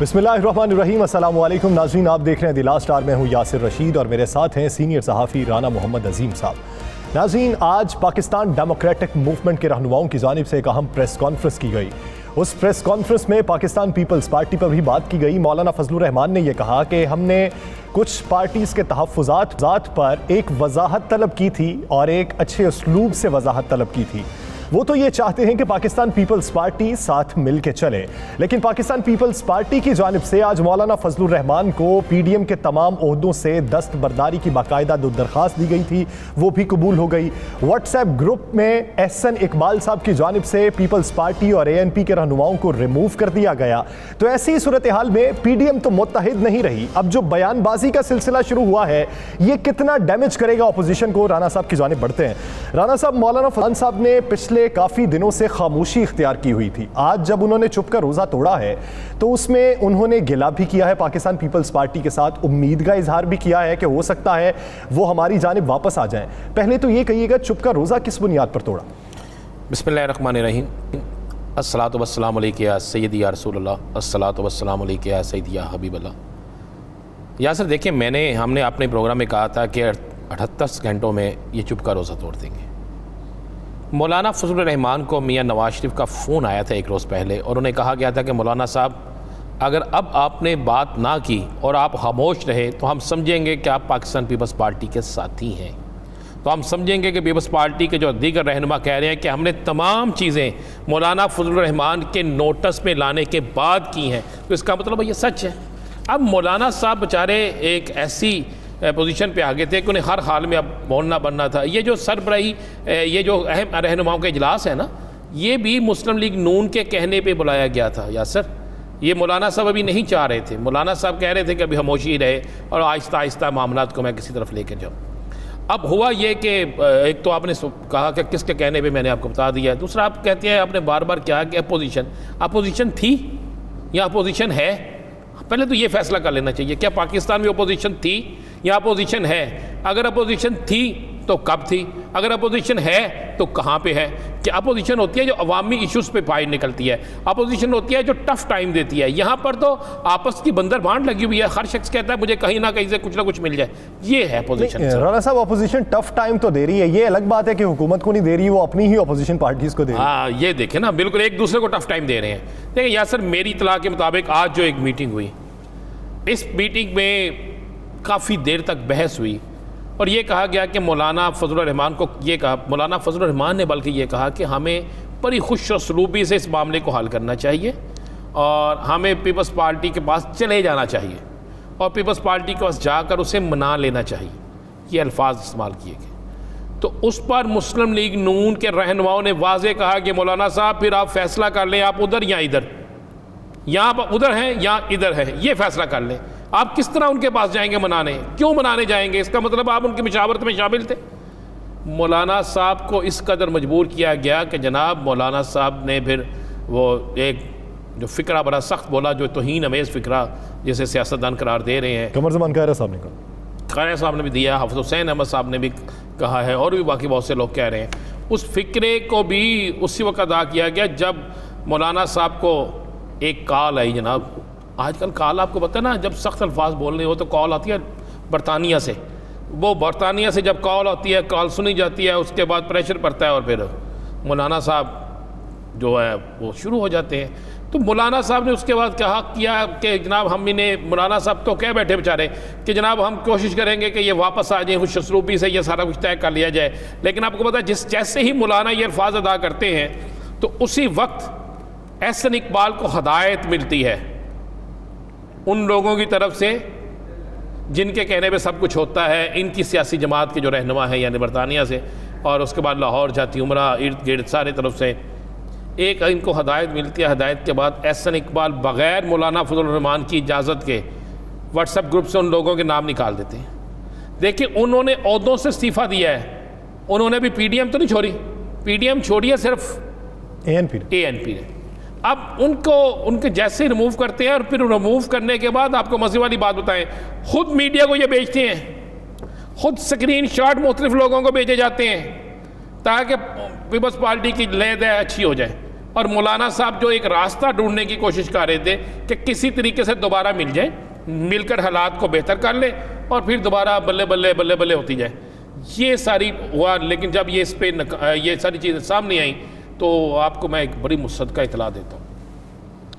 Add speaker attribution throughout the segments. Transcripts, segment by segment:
Speaker 1: बिस्मिल्लाहिर्रहमानिर्रहीम, अस्सलाम वालेकुम नाज़रीन, आप देख रहे हैं द लास्ट आवर में हूँ यासिर रशीद और मेरे साथ हैं सीनियर सहाफ़ी राना मोहम्मद अजीम साहब। नाज़रीन, आज पाकिस्तान डेमोक्रेटिक मूवमेंट के रहनुमाओं की जानिब से एक अहम प्रेस कॉन्फ्रेंस की गई। उस प्रेस कॉन्फ्रेंस में पाकिस्तान पीपल्स पार्टी पर भी बात की गई। मौलाना फजलुर रहमान ने यह कहा कि हमने कुछ पार्टीज़ के तहफ़्फ़ुज़ात पर एक वजाहत तलब की थी और एक अच्छे उसलूब से वजाहत तलब की थी। वो तो ये चाहते हैं कि पाकिस्तान पीपल्स पार्टी साथ मिल के चले, लेकिन पाकिस्तान पीपल्स पार्टी की जानिब से आज मौलाना फजलुर रहमान को पीडीएम के तमाम ओहदों से दस्तबरदारी की बाकायदा दरख्वास्त दी गई थी, वो भी कबूल हो गई। व्हाट्सएप ग्रुप में एहसन इकबाल साहब की जानिब से पीपल्स पार्टी और ANP के रहनुमाओं को रिमूव कर दिया गया। तो ऐसी सूरत हाल में पीडीएम तो मुत्तहिद नहीं रही। अब जो बयानबाजी का सिलसिला शुरू हुआ है, ये कितना डैमेज करेगा अपोजिशन को? राना साहब की जानिब बढ़ते हैं। राना साहब, मौलाना फजलुर साहब ने पिछले काफ़ी दिनों से खामोशी इख्तियार की हुई थी। आज जब उन्होंने चुप कर रोज़ा तोड़ा है तो उसमें उन्होंने गिला भी किया है पाकिस्तान पीपल्स पार्टी के साथ, उम्मीद का इजहार भी किया है कि हो सकता है वो हमारी जानिब वापस आ जाएं। पहले तो ये कहिएगा, चुप का रोज़ा किस बुनियाद पर तोड़ा?
Speaker 2: बिस्मिल्लाहिर्रहमानिर्रहीम, अस्सलातु वस्सलामु अलैका या सय्यदी या रसूलल्लाह, अस्सलातु वस्सलामु अलैका या सय्यदी या हबीबल्लाह। यासर देखिए, हमने अपने प्रोग्राम में कहा था कि 78 घंटों में ये चुप का रोज़ा तोड़ देंगे। मौलाना फजलुर रहमान को मियां नवाज शरीफ का फ़ोन आया था एक रोज़ पहले और उन्हें कहा गया था कि मौलाना साहब, अगर अब आपने बात ना की और आप खामोश रहे तो हम समझेंगे कि आप पाकिस्तान पीपल्स पार्टी के साथी हैं। तो हम समझेंगे कि पीपल्स पार्टी के जो दीगर रहनुमा कह रहे हैं कि हमने तमाम चीज़ें मौलाना फजलुर रहमान के नोटिस में लाने के बाद की हैं, तो इसका मतलब ये सच है। अब मौलाना साहब बेचारे एक ऐसी पोजीशन पे आ गए थे कि उन्हें हर हाल में अब बोलना बनना था। ये जो सरबराही, ये जो अहम रहनुमाओं का इजलास है ना, ये भी मुस्लिम लीग नून के कहने पे बुलाया गया था। यासर, ये मौलाना साहब अभी नहीं चाह रहे थे। मौलाना साहब कह रहे थे कि अभी खामोशी रहे और आहिस्ता आहिस्ता मामलात को मैं किसी तरफ लेकर जाऊँ। अब हुआ ये कि एक तो आपने कहा कि किसके कहने पे, मैंने आपको बता दिया। दूसरा, आप कहते हैं, आपने बार बार कहा कि अपोजिशन थी या अपोजिशन है। पहले तो ये फैसला कर लेना चाहिए, क्या पाकिस्तान में अपोजिशन थी या अपोजिशन है? अगर अपोजिशन थी तो कब थी? अगर अपोजिशन है तो कहाँ पे है? कि अपोजिशन होती है जो अवामी इश्यूज़ पे फाइट निकलती है, अपोजिशन होती है जो टफ टाइम देती है। यहाँ पर तो आपस की बंदर बांट लगी हुई है, हर शख्स कहता है मुझे कहीं ना कहीं से कुछ ना कुछ मिल जाए। ये है अपोजिशन।
Speaker 1: राना साहब, अपोजिशन टफ टाइम तो दे रही है, ये अलग बात है कि हुकूमत को नहीं दे रही, वो अपनी ही अपोजिशन पार्टीज़ को दे रही है।
Speaker 2: हाँ, ये देखें ना, बिल्कुल एक दूसरे को टफ टाइम दे रहे हैं। देखिए यासर, मेरी इत्तला के मुताबिक आज जो एक मीटिंग हुई, इस मीटिंग में काफ़ी देर तक बहस हुई और ये कहा गया कि मौलाना फजलुर रहमान को ये कहा, मौलाना फजलुर रहमान ने बल्कि ये कहा कि हमें बड़ी खुश सलूबी से इस मामले को हल करना चाहिए और हमें पीपल्स पार्टी के पास चले जाना चाहिए और पीपल्स पार्टी के पास जाकर उसे मना लेना चाहिए। ये अल्फाज इस्तेमाल किए गए। तो उस पर मुस्लिम लीग नून के रहनुमाओं ने वाज़े कहा कि मौलाना साहब, फिर आप फैसला कर लें, आप उधर या इधर, या आप उधर हैं या इधर हैं, ये फैसला कर लें। आप किस तरह उनके पास जाएंगे मनाने? क्यों मनाने जाएंगे? इसका मतलब आप उनकी मशावरत में शामिल थे। मौलाना साहब को इस कदर मजबूर किया गया कि जनाब मौलाना साहब ने फिर वो एक जो फ़िक्रा बड़ा सख्त बोला, जो तौहीन अमेज़ फ़िक्रा जिसे सियासतदान करार दे रहे हैं।
Speaker 1: कमर ज़मान खैर साहब ने कहा,
Speaker 2: खैर साहब ने भी दिया, हाफ़िज़ हुसैन अहमद साहब ने भी कहा है और भी बाकी बहुत से लोग कह रहे हैं। उस फ़िक्रे को भी उसी वक्त अदा किया गया जब मौलाना साहब को एक कॉल आई। जनाब, आजकल कॉल आपको पता है ना, जब सख्त अल्फाज बोलने हो तो कॉल आती है बरतानिया से। वो बरतानिया से जब कॉल आती है, कॉल सुनी जाती है, उसके बाद प्रेशर पड़ता है और फिर मौलाना साहब जो है वो शुरू हो जाते हैं। तो मौलाना साहब ने उसके बाद कहा किया कि जनाब हम इन्हें, मौलाना साहब तो कह बैठे बेचारे कि जनाब हम कोशिश करेंगे कि ये वापस आ जाए, खुश सलूबी से ये सारा कुछ तय कर लिया जाए। लेकिन आपको पता है, जैसे ही मौलाना ये अल्फाज अदा करते हैं तो उसी वक्त एहसन इकबाल को हदायत मिलती है उन लोगों की तरफ से जिनके कहने पे सब कुछ होता है, इनकी सियासी जमात के जो रहनुमा है यानी बरतानिया से, और उसके बाद लाहौर जाती उमरा इर्द गिर्द सारे तरफ से एक इनको हदायत मिलती है। हदायत के बाद एहसन इकबाल बग़ैर मौलाना फजलुर रहमान की इजाज़त के व्हाट्सएप ग्रुप से उन लोगों के नाम निकाल देते हैं। देखिए, उन्होंने ओहदों से इस्तीफ़ा दिया है, उन्होंने भी पीडीएम तो नहीं छोड़ी, पीडीएम छोड़ी है सिर्फ ANP ने। अब उनको उनके जैसे रिमूव करते हैं और फिर रिमूव करने के बाद आपको मज़े वाली बात बताएं, खुद मीडिया को ये बेचते हैं, खुद स्क्रीन शॉट मुख्तलिफ लोगों को भेजे जाते हैं ताकि पीपल्स पार्टी की लय दय अच्छी हो जाए। और मौलाना साहब जो एक रास्ता ढूंढने की कोशिश कर रहे थे कि किसी तरीके से दोबारा मिल जाए, मिलकर हालात को बेहतर कर ले और फिर दोबारा बल्ले बल्ले बल्ले बल्ले होती जाए, ये सारी हुआ। लेकिन जब ये इस पे ये सारी चीज़ें सामने आई तो आपको मैं एक बड़ी मुसद्दका इतला देता हूँ।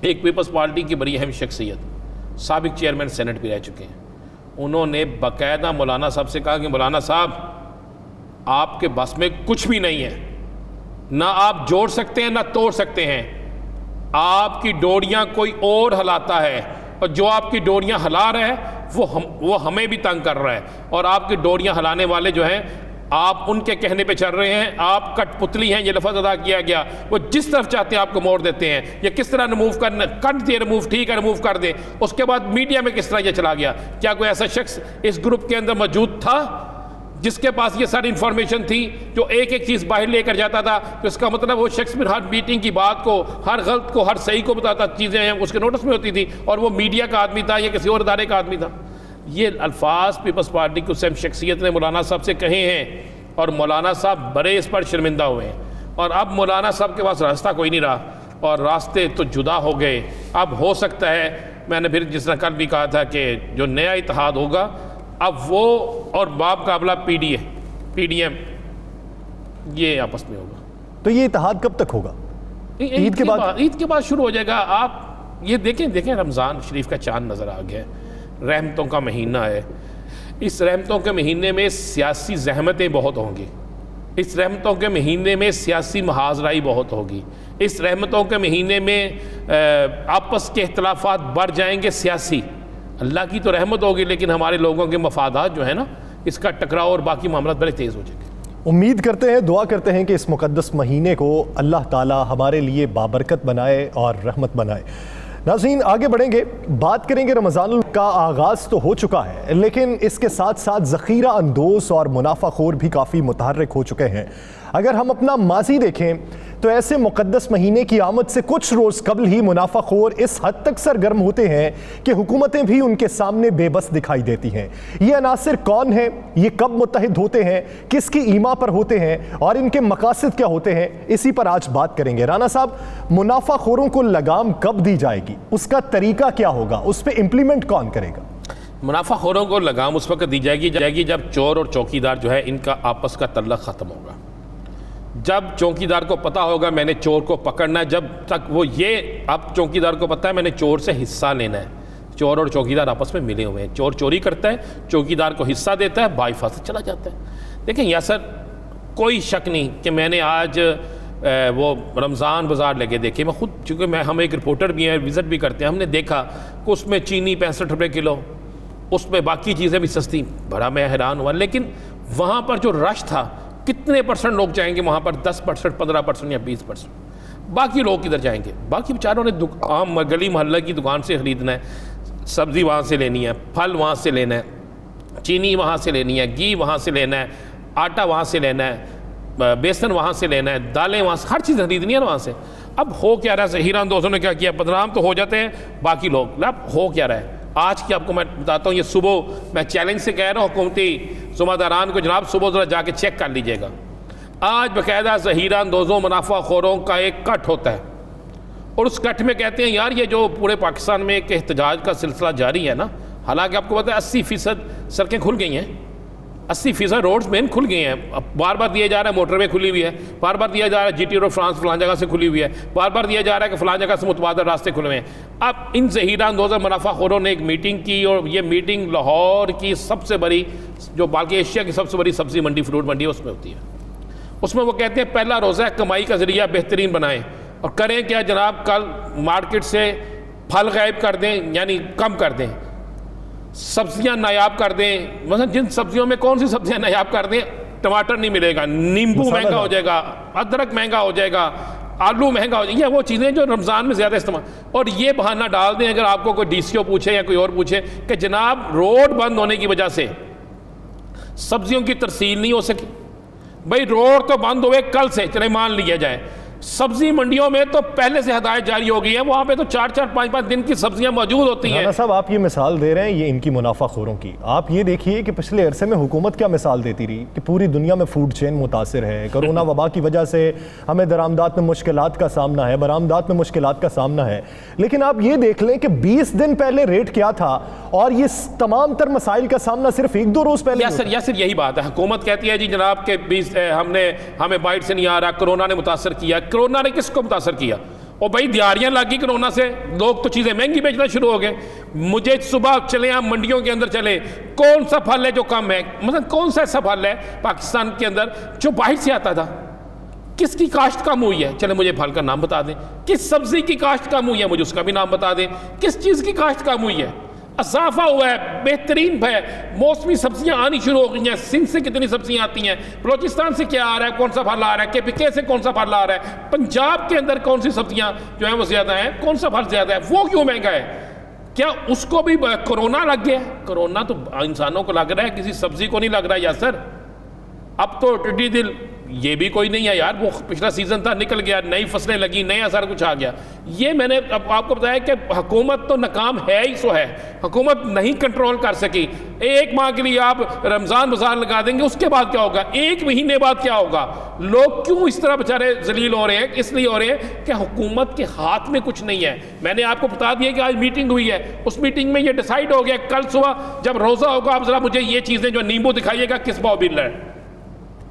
Speaker 2: एक पीपल्स पार्टी की बड़ी अहम शख्सियत, साबिक चेयरमैन सेनेट भी रह चुके हैं, उन्होंने बाकायदा मौलाना साहब से कहा कि मौलाना साहब आपके बस में कुछ भी नहीं है, ना आप जोड़ सकते हैं ना तोड़ सकते हैं, आपकी डोरियां कोई और हिलाता है और जो आपकी डोरियां हिला रहा है वो हमें भी तंग कर रहा है, और आपकी डोरियां हिलाने वाले जो हैं आप उनके कहने पे चल रहे हैं, आप कठपुतली हैं, ये लफ्ज़ अदा किया गया। वो जिस तरफ चाहते हैं आपको मोड़ देते हैं। ये किस तरह रिमूव करना, कर दिए रिमूव, ठीक है रिमूव कर दे, उसके बाद मीडिया में किस तरह ये चला गया। क्या कोई ऐसा शख्स इस ग्रुप के अंदर मौजूद था जिसके पास ये सारी इंफॉर्मेशन थी, जो एक एक चीज़ बाहर लेकर जाता था? तो इसका मतलब वो शख्स फिर हर मीटिंग की बात को, हर गलत को, हर सही को बताता, चीज़ें उसके नोटिस में होती थी, और वो मीडिया का आदमी था या किसी और इदारे का आदमी था। ये अल्फाज पीपल्स पार्टी की उस शख्सियत ने मौलाना साहब से कहे हैं और मौलाना साहब बड़े इस पर शर्मिंदा हुए हैं। और अब मौलाना साहब के पास रास्ता कोई नहीं रहा और रास्ते तो जुदा हो गए। अब हो सकता है, मैंने फिर जिस तरह कल भी कहा था कि जो नया इत्तेहाद होगा अब वो और बामुकाबला PDM ये आपस में होगा।
Speaker 1: तो ये इत्तेहाद कब तक होगा? ईद
Speaker 2: के बाद शुरू हो जाएगा। आप ये देखें रमज़ान शरीफ का चांद नज़र आ गया, रहमतों का महीना है। इस रहमतों के महीने में सियासी जहमतें बहुत होंगी, इस रहमतों के महीने में सियासी महाजराई बहुत होगी, इस रहमतों के महीने में आपस के इख्तलाफात बढ़ जाएंगे सियासी। अल्लाह की तो रहमत होगी, लेकिन हमारे लोगों के मफादात जो है ना, इसका टकराव और बाकी मामला बड़े तेज़ हो जाएंगे।
Speaker 1: उम्मीद करते हैं, दुआ करते हैं कि इस मुकद्दस महीने को अल्लाह ताला हमारे लिए बाबरकत बनाए और रहमत बनाए। नाज़रीन, आगे बढ़ेंगे, बात करेंगे। रमज़ान का आगाज़ तो हो चुका है, लेकिन इसके साथ साथ ज़ख़ीरा अंदोज़ और मुनाफाखोर भी काफ़ी मुतहर्रिक हो चुके हैं। अगर हम अपना माजी देखें तो ऐसे मुक़द्दस महीने की आमद से कुछ रोज़ कबल ही मुनाफाखोर इस हद तक सरगर्म होते हैं कि हुकूमतें भी उनके सामने बेबस दिखाई देती हैं। ये अनासिर कौन हैं, ये कब मुत्तहिद होते हैं, किसकी ईमा पर होते हैं और इनके मकासद क्या होते हैं, इसी पर आज बात करेंगे। राना साहब, मुनाफाखोरों को लगाम कब दी जाएगी, उसका तरीका क्या होगा, उस पर इम्प्लीमेंट कौन करेगा?
Speaker 2: मुनाफाखोरों को लगाम उस वक्त दी जाएगी जब चोर और चौकीदार जो है इनका आपस का तल्लक ख़त्म होगा। जब चौकीदार को पता होगा मैंने चोर को पकड़ना है, जब तक वो ये अब चौकीदार को पता है मैंने चोर से हिस्सा लेना है, चोर और चौकीदार आपस में मिले हुए हैं, चोर चोरी करता है, चौकीदार को हिस्सा देता है, बाईफास चला जाता है। देखिए यासर, कोई शक नहीं कि मैंने आज वो रमज़ान बाज़ार लगे देखे, मैं खुद, चूँकि हम एक रिपोर्टर भी हैं, विज़िट भी करते हैं, हमने देखा कि उसमें चीनी 65 रुपये किलो, उसमें बाकी चीज़ें भी सस्ती, बड़ा मैं हैरान हुआ। लेकिन वहाँ पर जो रश था, कितने % लोग जाएंगे वहाँ पर? 10%, 15% या 20%। बाकी लोग किधर जाएंगे? बाकी बेचारों ने आम गली मोहल्ले की दुकान से ख़रीदना है, सब्ज़ी वहाँ से लेनी है, फल वहाँ से लेना है, चीनी वहाँ से लेनी है, घी वहाँ से लेना है, आटा वहाँ से लेना है, बेसन वहाँ से लेना है, दालें वहाँ से, हर चीज़ खरीदनी है ना वहाँ से। अब हो क्या रहा है? ज़हीरा अंदोज़ों ने क्या किया? बदनाम तो हो जाते हैं बाकी लोग। अब हो क्या रहा है आज की आपको मैं बताता हूँ। ये सुबह मैं चैलेंज से कह रहा हूँ हुकूमती ज़िम्मेदारान को, जनाब सुबह ज़रा जाके चेक कर लीजिएगा। आज बाकायदा ज़हीरा अंदोज़ों मुनाफाखोरों का एक कट होता है और उस कट में कहते हैं यार ये जो पूरे पाकिस्तान में एक एहतजाज का सिलसिला जारी है ना, हालांकि आपको पता है 80% सड़कें खुल गई हैं, 80% रोड्स मेन खुल गए हैं। अब बार बार दिया जा रहा है मोटरवे खुली हुई है, बार बार दिया जा रहा है GT रोड फ्रांस फलां जगह से खुली हुई है, बार बार दिया जा रहा है कि फलां जगह से मुतबादल रास्ते खुले हुए हैं। अब इन ज़हीरा अंदोज़ मुनाफाखोरों ने एक मीटिंग की और ये मीटिंग लाहौर की सबसे बड़ी, जो बल्कि एशिया की सबसे बड़ी सब्ज़ी मंडी, फ्रूट मंडी उसमें होती है। उसमें वो कहते हैं पहला रोज़ा कमाई का ज़रिया बेहतरीन बनाएं और करें क्या जनाब, कल मार्केट से फल गायब कर दें, यानी कम कर दें, सब्जियां नायाब कर दें। मतलब जिन सब्जियों में कौन सी सब्जियां नायाब कर दें, टमाटर नहीं मिलेगा, नींबू महंगा हो जाएगा, अदरक महंगा हो जाएगा, आलू महंगा हो जाएगा, ये वो चीज़ें जो रमज़ान में ज़्यादा इस्तेमाल। और ये बहाना डाल दें अगर आपको कोई DCO पूछे या कोई और पूछे कि जनाब रोड बंद होने की वजह से सब्जियों की तरसील नहीं हो सकी। भाई रोड तो बंद हुए कल से, चले मान लिया जाए, सब्जी मंडियों में तो पहले से हदायत जारी हो गई है, वहां पे तो 4-4, 5-5 दिन की सब्जियां मौजूद होती हैं।
Speaker 1: राना साहब, आप ये मिसाल दे रहे हैं ये इनकी मुनाफाखोरों की। आप ये देखिए कि पिछले अरसे में हुकूमत क्या मिसाल देती रही कि पूरी दुनिया में फूड चेन मुतासिर है, कोरोना वबा की वजह से हमें दरामदात में मुश्किलात का सामना है, बरामदात में मुश्किलात का सामना है। लेकिन आप ये देख लें कि 20 दिन पहले रेट क्या था और ये तमाम तर मसाइल का सामना सिर्फ 1-2 रोज पहले।
Speaker 2: यासिर यही बात है, हुकूमत कहती है जी जनाब के 20 हमें बाइट से नहीं आ रहा, कोरोना ने मुतासर किया। कोरोना ने किसको मुतासर किया? और भाई दिहाड़ियाँ लगी कोरोना से, लोग तो चीज़ें महंगी बेचना शुरू हो गए। मुझे सुबह चले आप मंडियों के अंदर चले, कौन सा फल है जो कम है? मतलब कौन सा ऐसा फल है पाकिस्तान के अंदर जो बाहर से आता था? किसकी काश्त कम हुई है? चले मुझे फल का नाम बता दें। किस सब्जी की काश्त कम हुई है? मुझे उसका भी नाम बता दें। किस चीज़ की काश्त कम हुई है? असाफा हुआ है, बेहतरीन है, मौसमी सब्जियां आनी शुरू हो गई हैं। सिंध से कितनी सब्जियां आती हैं, बलोचिस्तान से क्या आ रहा है, कौन सा फल आ रहा है, KPK से कौन सा फल आ रहा है, पंजाब के अंदर कौन सी सब्जियां जो है वो ज़्यादा हैं, कौन सा फल ज़्यादा है, वो क्यों महंगा है? क्या उसको भी कोरोना लग गया? कोरोना तो इंसानों को लग रहा है, किसी सब्जी को नहीं लग रहा है यासर। अब तो टिड्डी दिल ये भी कोई नहीं है यार, वो पिछला सीजन था, निकल गया, नई फसलें लगी, नया सारा कुछ आ गया। ये मैंने अब आपको बताया कि हुकूमत तो नाकाम है ही सो है, हुकूमत नहीं कंट्रोल कर सकी। एक माह के लिए आप रमज़ान बाजार लगा देंगे, उसके बाद क्या होगा? एक महीने बाद क्या होगा? लोग क्यों इस तरह बेचारे जलील हो रहे हैं? इसलिए हो रहे हैं कि हुकूमत के हाथ में कुछ नहीं है। मैंने आपको बता दिया कि आज मीटिंग हुई है, उस मीटिंग में ये डिसाइड हो गया कल सुबह जब रोज़ा होगा, आप ज़रा मुझे ये चीज़ें जो नींबू दिखाइएगा किस भाव बिल है,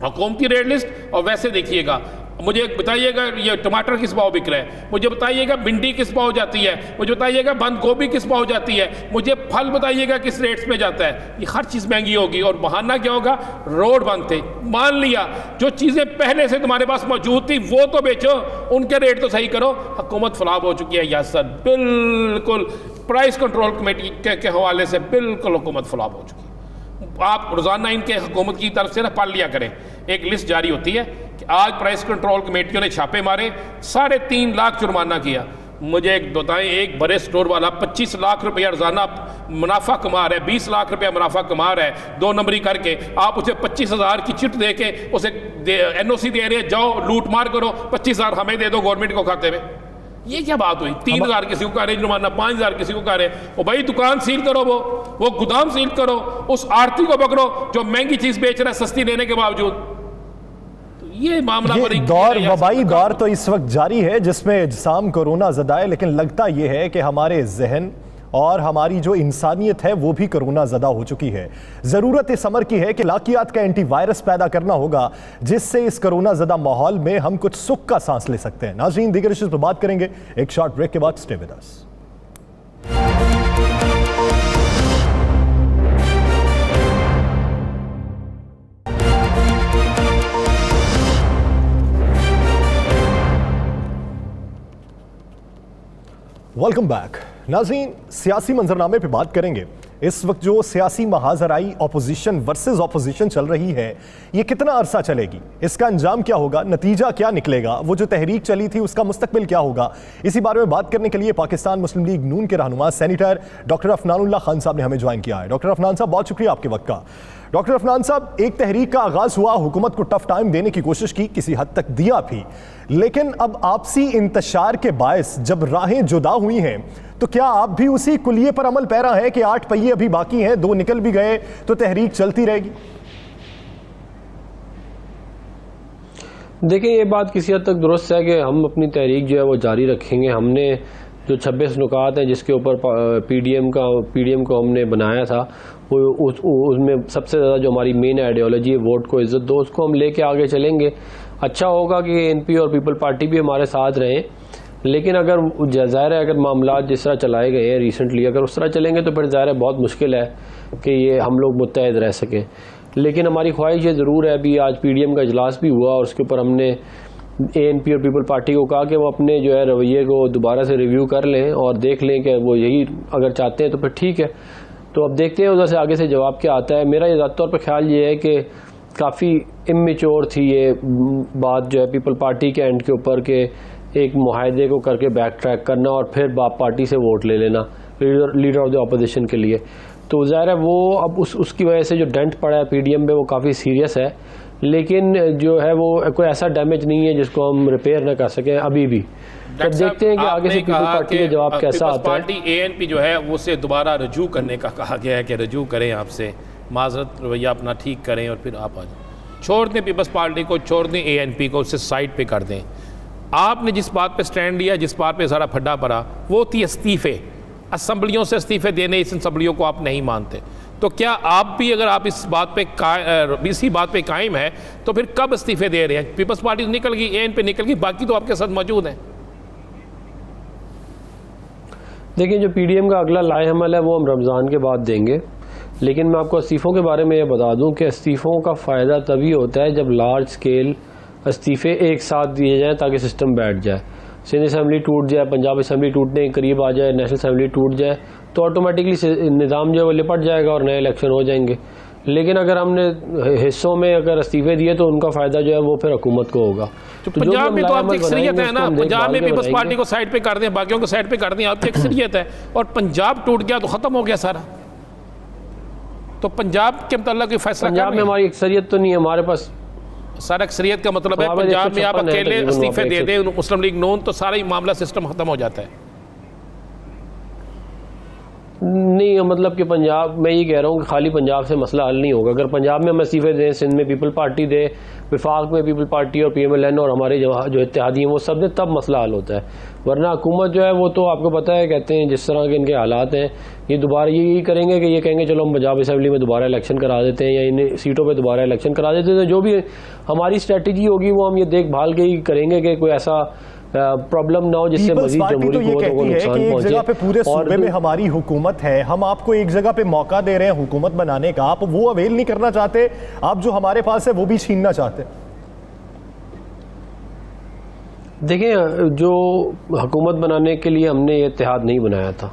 Speaker 2: हुकूमती रेट लिस्ट, और वैसे देखिएगा मुझे बताइएगा ये टमाटर किस भाव बिक रहा है, मुझे बताइएगा भिंडी किस भाव जाती है, मुझे बताइएगा बंद गोभी किस भाव जाती है, मुझे फल बताइएगा किस रेट्स में जाता है। ये हर चीज़ महंगी होगी और बहाना क्या होगा? रोड बंद थे। मान लिया जो चीज़ें पहले से तुम्हारे पास मौजूद थी वो तो बेचो, उनके रेट तो सही करो। हुकूमत फलाब हो चुकी है यासर, बिल्कुल प्राइस कंट्रोल कमेटी के हवाले से बिल्कुल हुकूमत फलाब हो चुकी है। आप रोज़ाना इनके हुकूमत की तरफ से ना पढ़ लिया करें, एक लिस्ट जारी होती है कि आज प्राइस कंट्रोल कमेटियों ने छापे मारे, 3.5 लाख जुर्माना किया। मुझे एक बताएं, एक बड़े स्टोर वाला 25 लाख रुपया रोज़ाना मुनाफा कमा रहा है, 20 लाख रुपया मुनाफा कमा रहा है 2 नंबरी करके, आप उसे 25,000 की चिट दे के उसे NOC दे रहे, जाओ लूट मार करो, 25,000 हमें दे दो गवर्नमेंट को खाते में। ये क्या बात हुई? 3,000 किसी को कह रहे जुर्माना, 5,000 किसी को कह रहे। ओ भाई दुकान सील करो, वो गोदाम सील करो, उस आड़ती को पकड़ो जो महंगी चीज बेच रहा है सस्ती लेने के बावजूद। तो ये मामला
Speaker 1: दौर, वबाई दौर तो इस वक्त जारी है जिसमें इज्साम कोरोना ज़दा है, लेकिन लगता यह है कि हमारे जहन और हमारी जो इंसानियत है वो भी कोरोना ज़दा हो चुकी है। ज़रूरत इस अमर की है कि लाकियात का एंटीवायरस पैदा करना होगा जिससे इस कोरोना ज़दा माहौल में हम कुछ सुख का सांस ले सकते हैं। नाज़रीन, दीगर इश्यूज़ पर बात करेंगे एक शॉर्ट ब्रेक के बाद। Stay with us. Welcome back. नाज़रीन, सियासी मंजरनामे पे बात करेंगे। इस वक्त जो सियासी महाजराई ऑपोजिशन वर्सेस ऑपोजिशन चल रही है, ये कितना अरसा चलेगी, इसका अंजाम क्या होगा, नतीजा क्या निकलेगा, वो जो तहरीक चली थी उसका मुस्तकबिल क्या होगा, इसी बारे में बात करने के लिए पाकिस्तान मुस्लिम लीग नून के रहनुमा सेनेटर डॉक्टर अफनानुल्लाह खान साहब ने हमें ज्वाइन किया है। डॉक्टर अफनान साहब, बहुत शुक्रिया आपके वक्त का। डॉक्टर अफनान साहब, एक तहरीक का आगाज़ हुआ, हुकूमत को टफ टाइम देने की कोशिश की, किसी हद तक दिया भी, लेकिन अब आपसी इंतशार के बायस जब राहें जुदा हुई हैं तो क्या आप भी उसी कुलिये पर अमल पैरा है कि 8 पहिए अभी बाकी हैं, 2 निकल भी गए तो तहरीक चलती रहेगी?
Speaker 3: देखिए, ये बात किसी हद तक दुरुस्त है कि हम अपनी तहरीक जो है वो जारी रखेंगे। हमने जो 26 नुकात हैं जिसके ऊपर पीडीएम को हमने बनाया था, वो उसमें सबसे ज़्यादा जो हमारी मेन आइडियोलॉजी है वोट को इज्जत दो, उसको हम लेके आगे चलेंगे। अच्छा होगा कि एनपी और पीपल पार्टी भी हमारे साथ रहें, लेकिन अगर ज़ाहिर है अगर मामला जिस तरह चलाए गए हैं रिसेंटली, अगर उस तरह चलेंगे तो फिर ज़ाहिर है बहुत मुश्किल है कि ये हम लोग मुत्तहद रह सकें। लेकिन हमारी ख्वाहिश ये ज़रूर है, अभी आज पीडीएम का इजलास भी हुआ और उसके ऊपर हमने एएनपी और पीपल पार्टी को कहा कि वो अपने जो है रवैये को दोबारा से रिव्यू कर लें और देख लें कि वो यही अगर चाहते हैं तो फिर ठीक है। तो अब देखते हैं उधर से आगे से जवाब क्या आता है। मेरा ये ज़ाती तौर पर ख्याल ये है कि काफ़ी इमेच्योर थी ये बात जो है पीपल पार्टी के एंड के ऊपर के एक मुआहदे को करके बैक ट्रैक करना और फिर बाप पार्टी से वोट ले लेना लीडर ऑफ द अपोजिशन के लिए। तो ज़ाहिर है वो अब उसकी वजह से जो डेंट पड़ा है पीडीएम पे वो काफ़ी सीरियस है। लेकिन जो है वो कोई ऐसा डैमेज नहीं है जिसको हम रिपेयर ना कर सकें अभी भी। तब देखते हैं कि आगे से पीपल पार्टी का जवाब कैसा आता है।
Speaker 2: पार्टी ANP जो है उसे दोबारा रजू करने का कहा गया है कि रजू करें आपसे, माजरत रवैया अपना ठीक करें और फिर आप आ जाए। छोड़ दें पीपल्स पार्टी को, छोड़ दें ANP को, उससे साइड पे कर दें। आपने जिस बात पे स्टैंड लिया, जिस बात पे सारा फड्डा पड़ा, वो थी इस्तीफ़े। असम्बलियों से इस्तीफ़े देने, इस असम्बलियों को आप नहीं मानते, तो क्या आप भी, अगर आप इस बात पे इसी बात पे कायम है, तो फिर कब इस्तीफ़े दे रहे हैं? पीपल्स पार्टी तो निकल गई, ANP निकल गई, बाकी तो आपके साथ मौजूद हैं।
Speaker 3: देखिए, जो PDM का अगला लाएहमल है वो हम रमज़ान के बाद देंगे, लेकिन मैं आपको इस्तीफ़ों के बारे में ये बता दूं कि इस्तीफ़ों का फ़ायदा तभी होता है जब लार्ज स्केल इस्तीफ़े एक साथ दिए जाएं ताकि सिस्टम बैठ जाए। सिंध असेंबली टूट जाए, पंजाब असेंबली टूटने के करीब आ जाए, नेशनल असेंबली टूट जाए, तो ऑटोमेटिकली निज़ाम जो है वो लिपट जाएगा और नए इलेक्शन हो जाएंगे। लेकिन अगर हमने हिस्सों में अगर इस्तीफे दिए तो उनका फ़ायदा जो है वो फिर हुकूमत को होगा।
Speaker 2: तो पंजाब में तो आपकी अक्सरियत है ना, पंजाब में पीपल्स पार्टी को साइड पे कर दें, बाकियों को साइड पे कर दें, आपकी अक्सरियत है। और पंजाब टूट गया तो ख़त्म हो गया सारा। तो पंजाब के मतलब कोई फैसला,
Speaker 3: पंजाब में हमारी अक्सरियत तो नहीं है, हमारे पास
Speaker 2: सारा अक्सरियत का मतलब है पंजाब में आप अकेले इस्तीफे दे दें मुस्लिम लीग नून तो सारा ही मामला सिस्टम खत्म हो जाता है।
Speaker 3: नहीं, मतलब कि पंजाब, मैं ये कह रहा हूँ कि खाली पंजाब से मसला हल नहीं होगा। अगर पंजाब में हम इस्तीफे दें, सिंध में पीपल पार्टी दे, विफाक में पीपल पार्टी और PMLN और हमारे जो इत्तेहादी हैं वो सब ने, तब मसला हल होता है। वरना हुकूमत जो है वो तो आपको पता है, कहते हैं जिस तरह के इनके हालात हैं, ये दोबारा यही करेंगे कि ये कहेंगे चलो हम पंजाब असेंबली में दोबारा इलेक्शन करा देते हैं या इन सीटों पर दोबारा इलेक्शन करा देते हैं। तो जो भी हमारी स्ट्रेटजी होगी वो हम ये देखभाल के ही करेंगे कि कोई ऐसा प्रॉब्लम ना हो जिससे मजीद जमहूरी क़ुव्वतों को नुकसान पहुंचे।
Speaker 1: एक जगह पे पूरे सूबे में हमारी हुकूमत है, हम आपको एक जगह पे मौका दे रहे हैं हुकूमत बनाने का, आप वो अवेल नहीं करना चाहते, आप जो हमारे पास है वो भी छीनना चाहते।
Speaker 3: देखिए, जो हुकूमत बनाने के लिए हमने ये इत्तेहाद नहीं बनाया था,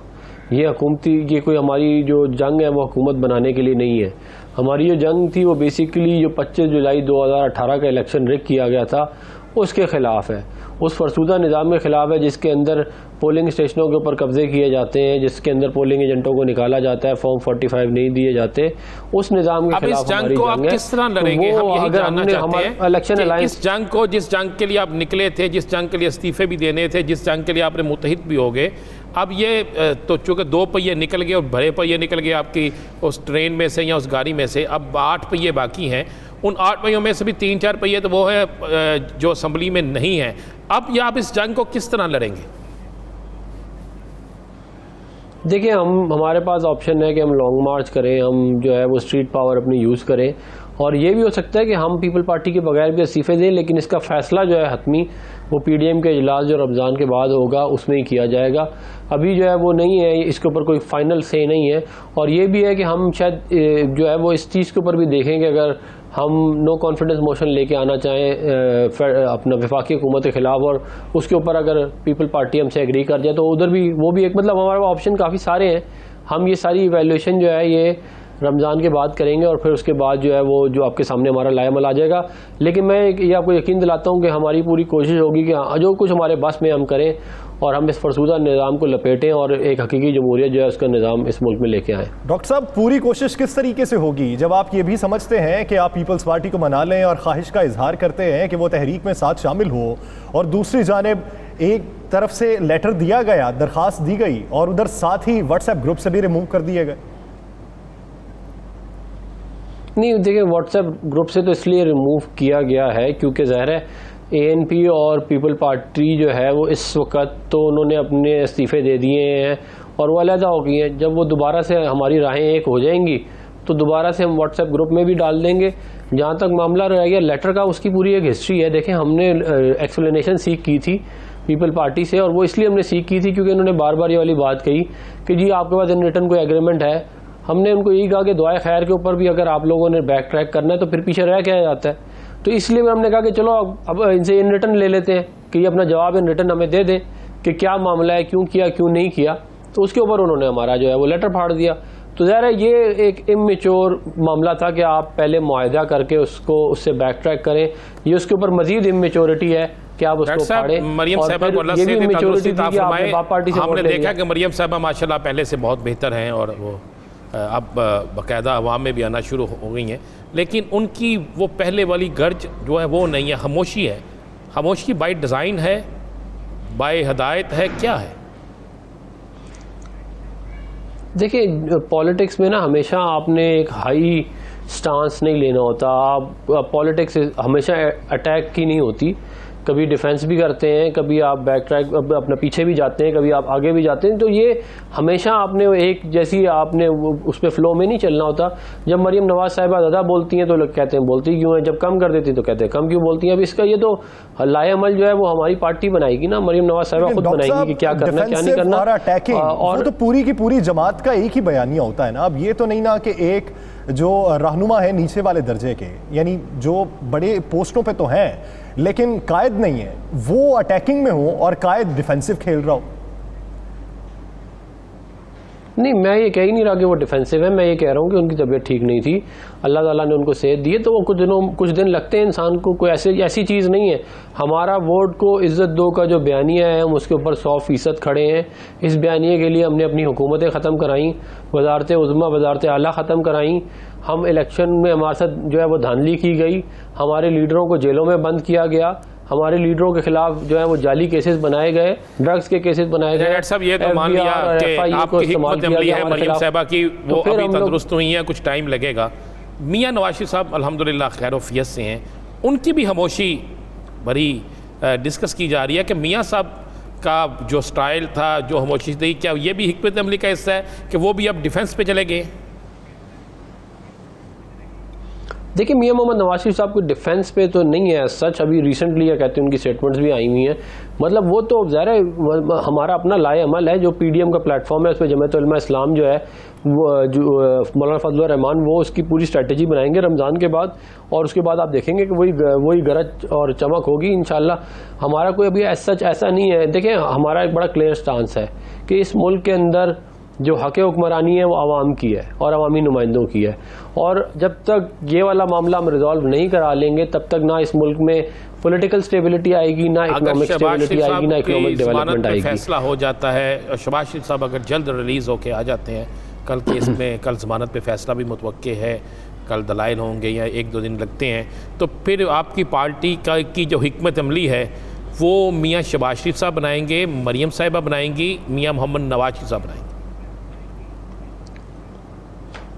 Speaker 3: ये हुकूमती, ये कोई हमारी जो जंग है वो हुकूमत बनाने के लिए नहीं है। हमारी जो जंग थी वो बेसिकली जो 25 जुलाई 2018 का इलेक्शन रिग किया गया था उसके खिलाफ है, उस फरसूदा निज़ाम के खिलाफ है जिसके अंदर पोलिंग स्टेशनों के ऊपर कब्जे किए जाते हैं, जिसके अंदर पोलिंग एजेंटों को निकाला जाता है, फॉर्म 45 नहीं दिए जाते, उस निज़ाम के खिलाफ हमारी जंग है।
Speaker 2: किस तरह लड़ेंगे? हम यही जानना चाहते हैं
Speaker 3: इलेक्शन अलायंस,
Speaker 2: इस जंग को, जिस जंग के लिए आप निकले थे, जिस जंग के लिए इस्तीफे भी देने थे, जिस जंग के लिए आपने मुतहिद भी हो गए, अब ये तो चूँकि 2 पहिए निकल गए और भरे पहिए निकल गए आपकी उस ट्रेन में से या उस गाड़ी में से, अब 8 पहिए बाकी हैं। उन 8 पहियों में से भी 3-4 पहिए तो वो है जो असम्बली में नहीं है। अब ये आप इस जंग को किस तरह लड़ेंगे?
Speaker 3: देखिए, हमारे पास ऑप्शन है कि हम लॉन्ग मार्च करें, हम जो है वो स्ट्रीट पावर अपनी यूज़ करें, और ये भी हो सकता है कि हम पीपल पार्टी के बगैर भी इस्तीफे दें, लेकिन इसका फैसला जो है हतमी वो PDM के इजलास जो रमज़ान के बाद होगा उसमें ही किया जाएगा। अभी जो है वो नहीं है, इसके ऊपर कोई फाइनल से नहीं है। और ये भी है कि हम शायद जो है वो इस चीज़ के ऊपर भी देखेंगे, अगर हम नो कॉन्फिडेंस मोशन लेके आना चाहें अपना वफाकी हुकूमत के ख़िलाफ़ और उसके ऊपर अगर पीपल पार्टी हमसे एग्री कर जाए तो उधर भी वो भी एक, मतलब हमारे ऑप्शन काफ़ी सारे हैं। हम ये सारी इवैल्यूएशन जो है ये रमज़ान के बाद करेंगे और फिर उसके बाद जो है वो जो आपके सामने हमारा लाएमल आ जाएगा। लेकिन मैं ये आपको यकीन दिलाता हूँ कि हमारी पूरी कोशिश होगी कि जो कुछ हमारे बस में हम करें और हम इस फरसूदा निज़ाम को लपेटें और एक हकीकी जमहूरियत जो है उसका निज़ाम इस मुल्क में लेके आएँ।
Speaker 1: डॉक्टर साहब, पूरी कोशिश किस तरीके से होगी जब आप ये भी समझते हैं कि आप पीपल्स पार्टी को मना लें और ख्वाहिश का इजहार करते हैं कि वो तहरीक में साथ शामिल हो, और दूसरी जानिब एक तरफ से लेटर दिया गया, दरख्वास्त दी गई, और उधर साथ ही व्हाट्सएप ग्रुप से भी रिमूव कर दिए गए?
Speaker 3: नहीं, देखिए, व्हाट्सएप ग्रुप से तो इसलिए रिमूव किया गया है क्योंकि ज़ाहिर है ANP और पीपल पार्टी जो है वो इस वक्त तो उन्होंने अपने इस्तीफ़े दे दिए हैं और वो अलहदा हो गई हैं। जब वो दोबारा से हमारी राहें एक हो जाएंगी तो दोबारा से हम व्हाट्सएप ग्रुप में भी डाल देंगे। जहाँ तक मामला रह गया लेटर का, उसकी पूरी एक हिस्ट्री है। देखें, हमने एक्सप्लेनेशन सीख की थी पीपल पार्टी से, और वो इसलिए हमने सीख की थी क्योंकि उन्होंने बार बार ये वाली बात कही कि जी आपके पास इन रिटर्न कोई एग्रीमेंट है। हमने उनको यही कहा कि दुआए खैर के ऊपर भी अगर आप लोगों ने बैक ट्रैक करना है तो फिर पीछे रह क्या जाता है। तो इसलिए हमने कहा कि चलो अब इनसे इन रिटर्न ले लेते हैं कि ये अपना जवाब इन रिटर्न हमें दे दें कि क्या मामला है, क्यों किया, क्यों नहीं किया। तो उसके ऊपर उन्होंने हमारा जो है वो लेटर फाड़ दिया। तो ज़ाहिर है ये एक इमेच्योर मामला था कि आप पहले मुआहदा करके उससे बैक ट्रैक करें। ये उसके ऊपर मजीद इमेच्योरिटी है कि आप उसको फाड़ें।
Speaker 2: मरियम साहबा हमने देखा कि मरियम साहबा माशाल्लाह पहले से बहुत बेहतर हैं और वो अब बाकायदा अवाम में भी आना शुरू हो गई हैं, लेकिन उनकी वो पहले वाली गर्ज जो है वो नहीं है, खामोशी है। खामोशी बाय डिज़ाइन है, बाय हिदायत है, क्या है?
Speaker 3: देखिए, पॉलिटिक्स में ना हमेशा आपने एक हाई स्टांस नहीं लेना होता। आप पॉलिटिक्स हमेशा अटैक की नहीं होती, कभी डिफेंस भी करते हैं, कभी आप बैक ट्रैक अपना पीछे भी जाते हैं, कभी आप आगे भी जाते हैं। तो ये हमेशा आपने एक जैसी आपने उस पर फ्लो में नहीं चलना होता। जब मरीम नवाज साहिबा ज़्यादा बोलती हैं तो लोग कहते हैं बोलती क्यों है, जब कम कर देती तो कहते हैं कम क्यों बोलती हैं। अब इसका ये तो लाएअमल जो है वो हमारी पार्टी बनाएगी ना, मरीम नवाज साहिबा खुद बनाएगी कि क्या करना क्या नहीं करना।
Speaker 1: और तो पूरी की पूरी जमात का एक ही बयानिया होता है ना। अब ये तो नहीं ना कि एक जो रहनुमा है नीचे वाले दर्जे के, यानी जो बड़े पोस्टों पे तो हैं लेकिन कायद नहीं है, वो अटैकिंग में हो और कायद डिफेंसिव खेल रहा हो।
Speaker 3: नहीं, मैं ये कह ही नहीं रहा कि वो डिफेंसिव है, मैं ये कह रहा हूँ कि उनकी तबीयत ठीक नहीं थी, अल्लाह ताला ने उनको सेहत दी है, तो वो कुछ दिन लगते हैं इंसान को। कोई ऐसी चीज़ नहीं है। हमारा वोट को इज़्ज़त दो का जो बयानिया है हम उसके ऊपर 100% खड़े हैं। इस बयानिए के लिए हमने अपनी हुकूमतें ख़त्म कराई, वजारत उज़्मा वजारत आला ख़त्म कराई। हम इलेक्शन में हमारे साथ जो है वो धांधली की गई, हमारे लीडरों को जेलों में बंद किया गया, हमारे लीडरों के खिलाफ जो है वो जाली केसेस बनाए गए, ड्रग्स के केसेस बनाए गए।
Speaker 2: सब ये तो मान लिया कि आपकी हिकमत अमली है मरीम साहिबा की, वो अभी तंदुरुस्त हुई है, कुछ टाइम लगेगा। मियां नवाज शरीफ साहब अल्हम्दुलिल्लाह खैर-ओ-फियत से हैं, उनकी भी खामोशी बड़ी डिस्कस की जा रही है कि मियां साहब का जो स्टाइल था, जो खामोशी थी, क्या ये भी हिकमत अमली का हिस्सा है कि वो भी अब डिफेंस पे चले गए?
Speaker 3: देखिए, मियां मोहम्मद नवाज शरीफ साहब को डिफेंस पे तो नहीं है सच। अभी रिसेंटली या कहते हैं उनकी स्टेटमेंट्स भी आई हुई हैं, मतलब वो तो ज़ाहिर है हमारा अपना लाएअमल है। जो पीडीएम का प्लेटफॉर्म है उस पर जमात उलमा इस्लाम जो है वो जो मौलाना फजल रहमान वो उसकी पूरी स्ट्रेटजी बनाएंगे रमज़ान के बाद, और उसके बाद आप देखेंगे कि वही गरज और चमक होगी इंशाल्लाह। हमारा कोई अभी ऐसा नहीं है। देखिए, हमारा एक बड़ा क्लियर स्टांस है कि इस मुल्क के अंदर जो हक़ हुक्मरानी है वो आवाम की है और अवामी नुमाइंदों की है, और जब तक ये वाला मामला हम रिजॉल्व नहीं करा लेंगे तब तक ना इस मुल्क में पॉलिटिकल स्टेबिलिटी आएगी, ना इकोनॉमिक स्टेबिलिटी आएगी, ना इकोनॉमिक डेवलपमेंट आएगी।
Speaker 2: फैसला हो जाता है, शहबाज शरीफ साहब अगर जल्द रिलीज़ होके आ जाते हैं, कल केस में कल ज़मानत पे फैसला भी मुतवक्के है, कल दलाइल होंगे या 1-2 दिन लगते हैं, तो फिर आपकी पार्टी की जो हिकमत अमली है वो मियाँ शहबाज शरीफ साहब बनाएंगे, मरीम साहिबा बनाएंगी, मियाँ मोहम्मद नवाज शरीफ साहब बनाएंगे?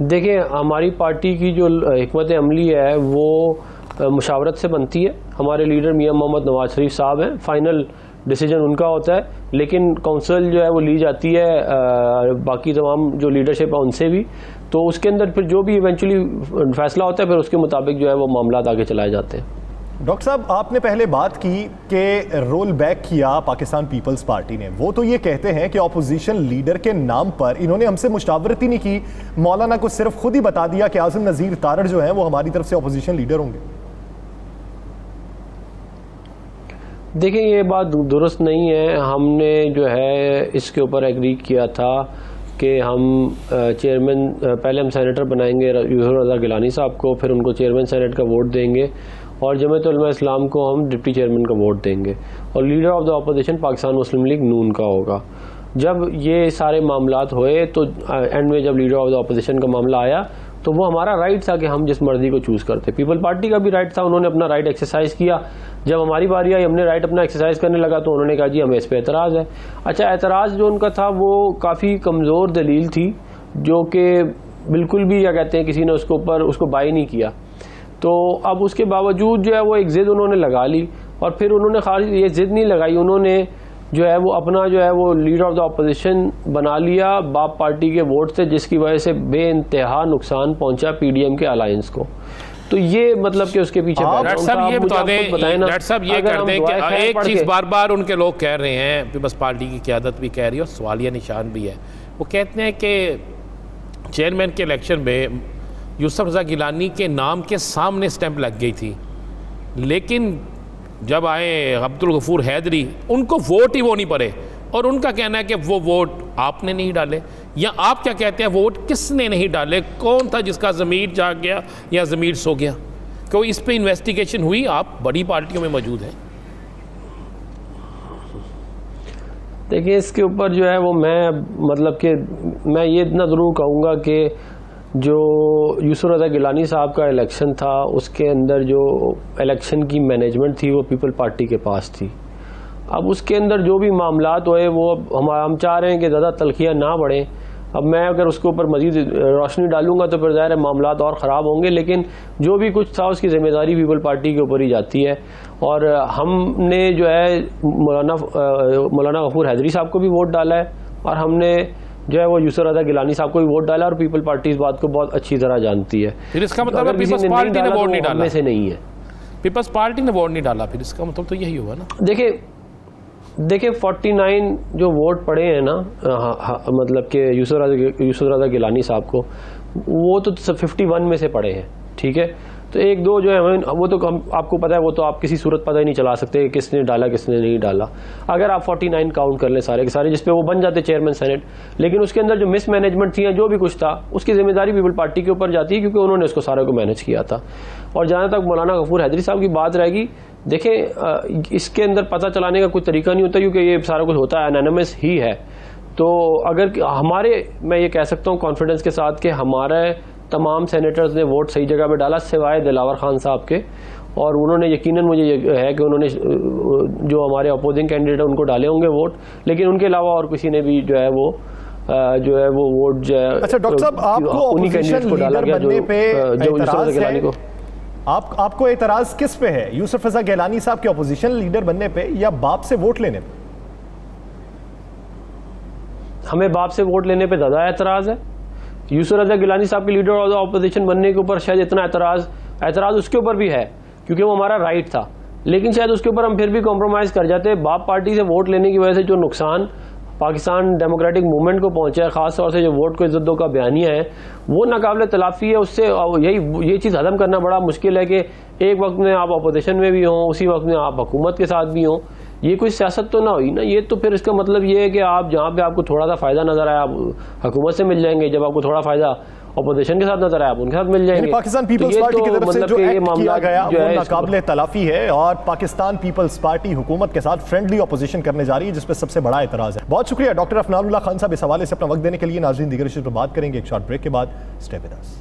Speaker 3: देखिए, हमारी पार्टी की जो हिकमत अमली है वो मुशावरत से बनती है। हमारे लीडर मियां मोहम्मद नवाज शरीफ साहब हैं, फाइनल डिसीजन उनका होता है, लेकिन काउंसिल जो है वो ली जाती है बाकी तमाम जो लीडरशिप है उनसे भी। तो उसके अंदर फिर जो भी इवेंचुअली फैसला होता है फिर उसके मुताबिक जो है वो मामला आगे चलाए जाते हैं।
Speaker 1: डॉक्टर साहब, आपने पहले बात की कि रोल बैक किया पाकिस्तान पीपल्स पार्टी ने, वो तो ये कहते हैं कि ऑपोजिशन लीडर के नाम पर इन्होंने हमसे मुशावरत ही नहीं की, मौलाना को सिर्फ खुद ही बता दिया कि आज़म नज़ीर तारड़ जो है वो हमारी तरफ से ऑपोजिशन लीडर होंगे।
Speaker 3: देखिए, ये बात दुरुस्त नहीं है। हमने जो है इसके ऊपर एग्री किया था कि हम चेयरमैन, पहले हम सेनेटर बनाएंगे यूसुफ रज़ा गिलानी साहब को, फिर उनको चेयरमैन सेनेट का वोट देंगे, और जमात उलमा इस्लाम को हम डिप्टी चेयरमैन का वोट देंगे, और leader of the opposition Pakistan Muslim League नून का होगा। जब ये सारे मामलात हुए तो एंड में जब लीडर ऑफ द अपोजिशन का मामला आया तो वो हमारा राइट था कि हम जिस मर्जी को चूज़ करते। पीपल पार्टी का भी राइट था, उन्होंने अपना राइट एक्सरसाइज किया। जब हमारी बारी आई, हमने राइट अपना एक्सरसाइज करने लगा तो उन्होंने कहा जी हमें इस पर एतराज़ है। अच्छा, एतराज़ जो उनका था वो काफ़ी कमज़ोर दलील थी, जो कि बिल्कुल भी क्या कहते हैं किसी ने उसको बाई नहीं किया। तो अब उसके बावजूद जो है वो एक ज़िद उन्होंने लगा ली, और फिर उन्होंने खाली ये ज़िद नहीं लगाई, उन्होंने जो है वो अपना जो है वो लीडर ऑफ द अपोजिशन बना लिया बाप पार्टी के वोट से, जिसकी वजह से बेइंतहा नुकसान पहुंचा पीडीएम के अलायंस को। तो ये मतलब कि उसके पीछे
Speaker 2: डॉक्टर साहब ये बता दें, डॉक्टर साहब ये कर दें कि एक चीज़ बार बार उनके लोग कह रहे हैं, पीपल्स पार्टी की क़यादत भी कह रही है और सवालिया निशान भी है, वो कहते हैं कि चेयरमैन के इलेक्शन में यूसुफ रज़ा गिलानी के नाम के सामने स्टैंप लग गई थी, लेकिन जब आए अब्दुल गफूर हैदरी उनको वोट ही वो नहीं पड़े, और उनका कहना है कि वो वोट आपने नहीं डाले, या आप क्या कहते हैं वोट किसने नहीं डाले, कौन था जिसका ज़मीर जाग गया या ज़मीर सो गया? क्यों इस पे इन्वेस्टिगेशन हुई? आप बड़ी पार्टियों में मौजूद हैं।
Speaker 3: देखिए इसके ऊपर जो है वो मैं मतलब कि मैं ये इतना ज़रूर कहूँगा कि जो यूसुफ रज़ा गिलानी साहब का इलेक्शन था उसके अंदर जो इलेक्शन की मैनेजमेंट थी वो पीपल पार्टी के पास थी। अब उसके अंदर जो भी मामलात हुए वो हम चाह रहे हैं कि ज़्यादा तलखियाँ ना बढ़ें। अब मैं अगर उसके ऊपर मज़ीद रोशनी डालूंगा तो फिर ज़ाहिर है मामलात और ख़राब होंगे, लेकिन जो भी कुछ था उसकी ज़िम्मेदारी पीपल पार्टी के ऊपर ही जाती है। और हमने जो है मौलाना गफूर हैदरी साहब को भी वोट डाला है और हमने जो है वो यूसुफ रज़ा गिलानी साहब को भी वोट डाला और पीपल पार्टी इस बात को बहुत अच्छी तरह जानती है।
Speaker 2: फिर इसका मतलब पीपल्स पार्टी ने वोट नहीं डाला,
Speaker 3: से नहीं है
Speaker 2: पीपल्स पार्टी ने वोट नहीं डाला, फिर इसका मतलब तो यही हुआ ना।
Speaker 3: देखिए 49 जो वोट पड़े हैं ना, मतलब कि यूसुफ रज़ा गिलानी साहब को, वो तो 51 में से पड़े हैं, ठीक है। तो एक दो जो है वो तो आपको पता है, वो तो आप किसी सूरत पता ही नहीं चला सकते किसने डाला किसने नहीं डाला। अगर आप 49 काउंट कर लें सारे के सारे, जिसपे वो बन जाते चेयरमैन सेनेट, लेकिन उसके अंदर जो मिसमैनेजमेंट थी या जो भी कुछ था उसकी जिम्मेदारी पीपल पार्टी के ऊपर जाती है, क्योंकि उन्होंने उसको सारे को मैनेज किया था। और जहाँ तक मौलाना गफूर हैदरी साहब की बात रहेगी, देखें इसके अंदर पता चलाने का कोई तरीका नहीं होता, क्योंकि ये सारा कुछ होता है एनोनिमस ही है। तो अगर मैं ये कह सकता हूँ कॉन्फिडेंस के साथ कि हमारे तमाम सेनेटर्स ने वोट सही जगह पे डाला सिवाय दिलावर खान साहब के, और उन्होंने यकीनन मुझे है कि उन्होंने जो हमारे अपोजिंग कैंडिडेट उनको डाले होंगे वोट, लेकिन उनके अलावा और किसी ने भी जो है वो वोट जो है।
Speaker 1: अच्छा डॉक्टर साहब, आपको
Speaker 3: उन्हीं कैंडिडेट को डाला गया जो यूसुफ गिलानी को।
Speaker 1: आपको एतराज किस पे है, यूसुफ रज़ा गिलानी साहब के अपोजिशन लीडर बनने पे या बाप से वोट लेने पे?
Speaker 3: हमें बाप से वोट लेने पे ज़्यादा एतराज़ है। यूसुफ रज़ा गिलानी साहब के लीडर और अपोजिशन बनने के ऊपर शायद इतना एतराज़ उसके ऊपर भी है, क्योंकि वो हमारा राइट था, लेकिन शायद उसके ऊपर हम फिर भी कॉम्प्रोमाइज़ कर जाते। बाप पार्टी से वोट लेने की वजह से जो नुकसान पाकिस्तान डेमोक्रेटिक मूवमेंट को पहुंचा है, ख़ास तौर से जो वोट को इज्जत दो का बयानिया है, वो नाकाबिल तलाफ़ी है। उससे ये चीज़ हज़म करना बड़ा मुश्किल है कि एक वक्त में आप अपोजिशन में भी हों, उसी वक्त में आप हुकूमत के साथ भी हों। ये कोई सियासत तो ना हुई ना। ये तो फिर इसका मतलब ये है कि आप जहाँ पे आपको थोड़ा सा फ़ायदा नज़र आया आप हुकूमत से मिल जाएंगे, जब आपको थोड़ा फ़ायदा अपोजिशन के साथ नजर आया आप उनके साथ मिल जाएंगे।
Speaker 1: पाकिस्तान पीपल्स पार्टी की तरफ से जो एक्ट किया गया वो नाकाबिले तलाफी है और पाकिस्तान पीपल्स पार्टी हुकूमत के साथ फ्रेंडली अपोजिशन करने जा रही है, जिसपे सबसे बड़ा एतराज है। बहुत शुक्रिया डॉक्टर अफनानुल्लाह खान साहब इस हवाले से अपना वक्त देने के लिए। नाज़रीन दीगर इश्यूज़ पर बात करेंगे एक शॉर्ट ब्रेक के बाद। Stay with us.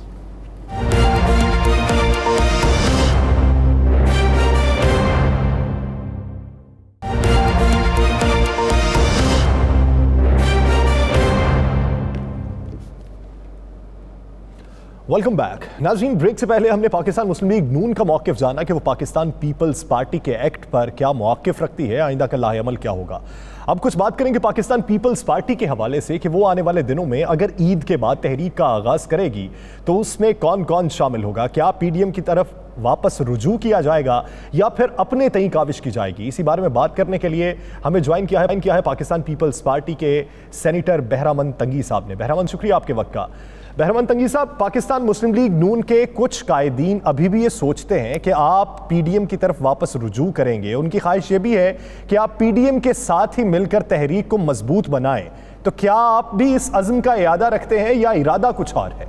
Speaker 1: Welcome back. नाज़रीन ब्रेक से पहले हमने पाकिस्तान मुस्लिम लीग नून का मौक़िफ़ जाना कि वो पाकिस्तान पीपल्स पार्टी के एक्ट पर क्या मौक़िफ़ रखती है, आइंदा का लाहेअमल क्या होगा। अब कुछ बात करेंगे पाकिस्तान पीपल्स पार्टी के हवाले से कि वो आने वाले दिनों में अगर ईद के बाद तहरीक का आगाज़ करेगी तो उसमें कौन कौन शामिल होगा, क्या PDM की तरफ वापस रुजू किया जाएगा या फिर अपने तई काविश की जाएगी। इसी बारे में बात करने के लिए हमें ज्वाइन किया है पाकिस्तान पीपल्स पार्टी के सेनेटर बहरामंद तंगी साहब ने। बहरामंद, शुक्रिया आपके वक्त का। बहरामंद तंगी साहब, पाकिस्तान मुस्लिम लीग नून के कुछ कायदीन अभी भी ये सोचते हैं कि आप PDM की तरफ वापस रुजू करेंगे। उनकी ख्वाहिश ये भी है कि आप PDM के साथ ही मिलकर तहरीक को मजबूत बनाएं। तो क्या आप भी इस अज़्म का इरादा रखते हैं या इरादा कुछ और है?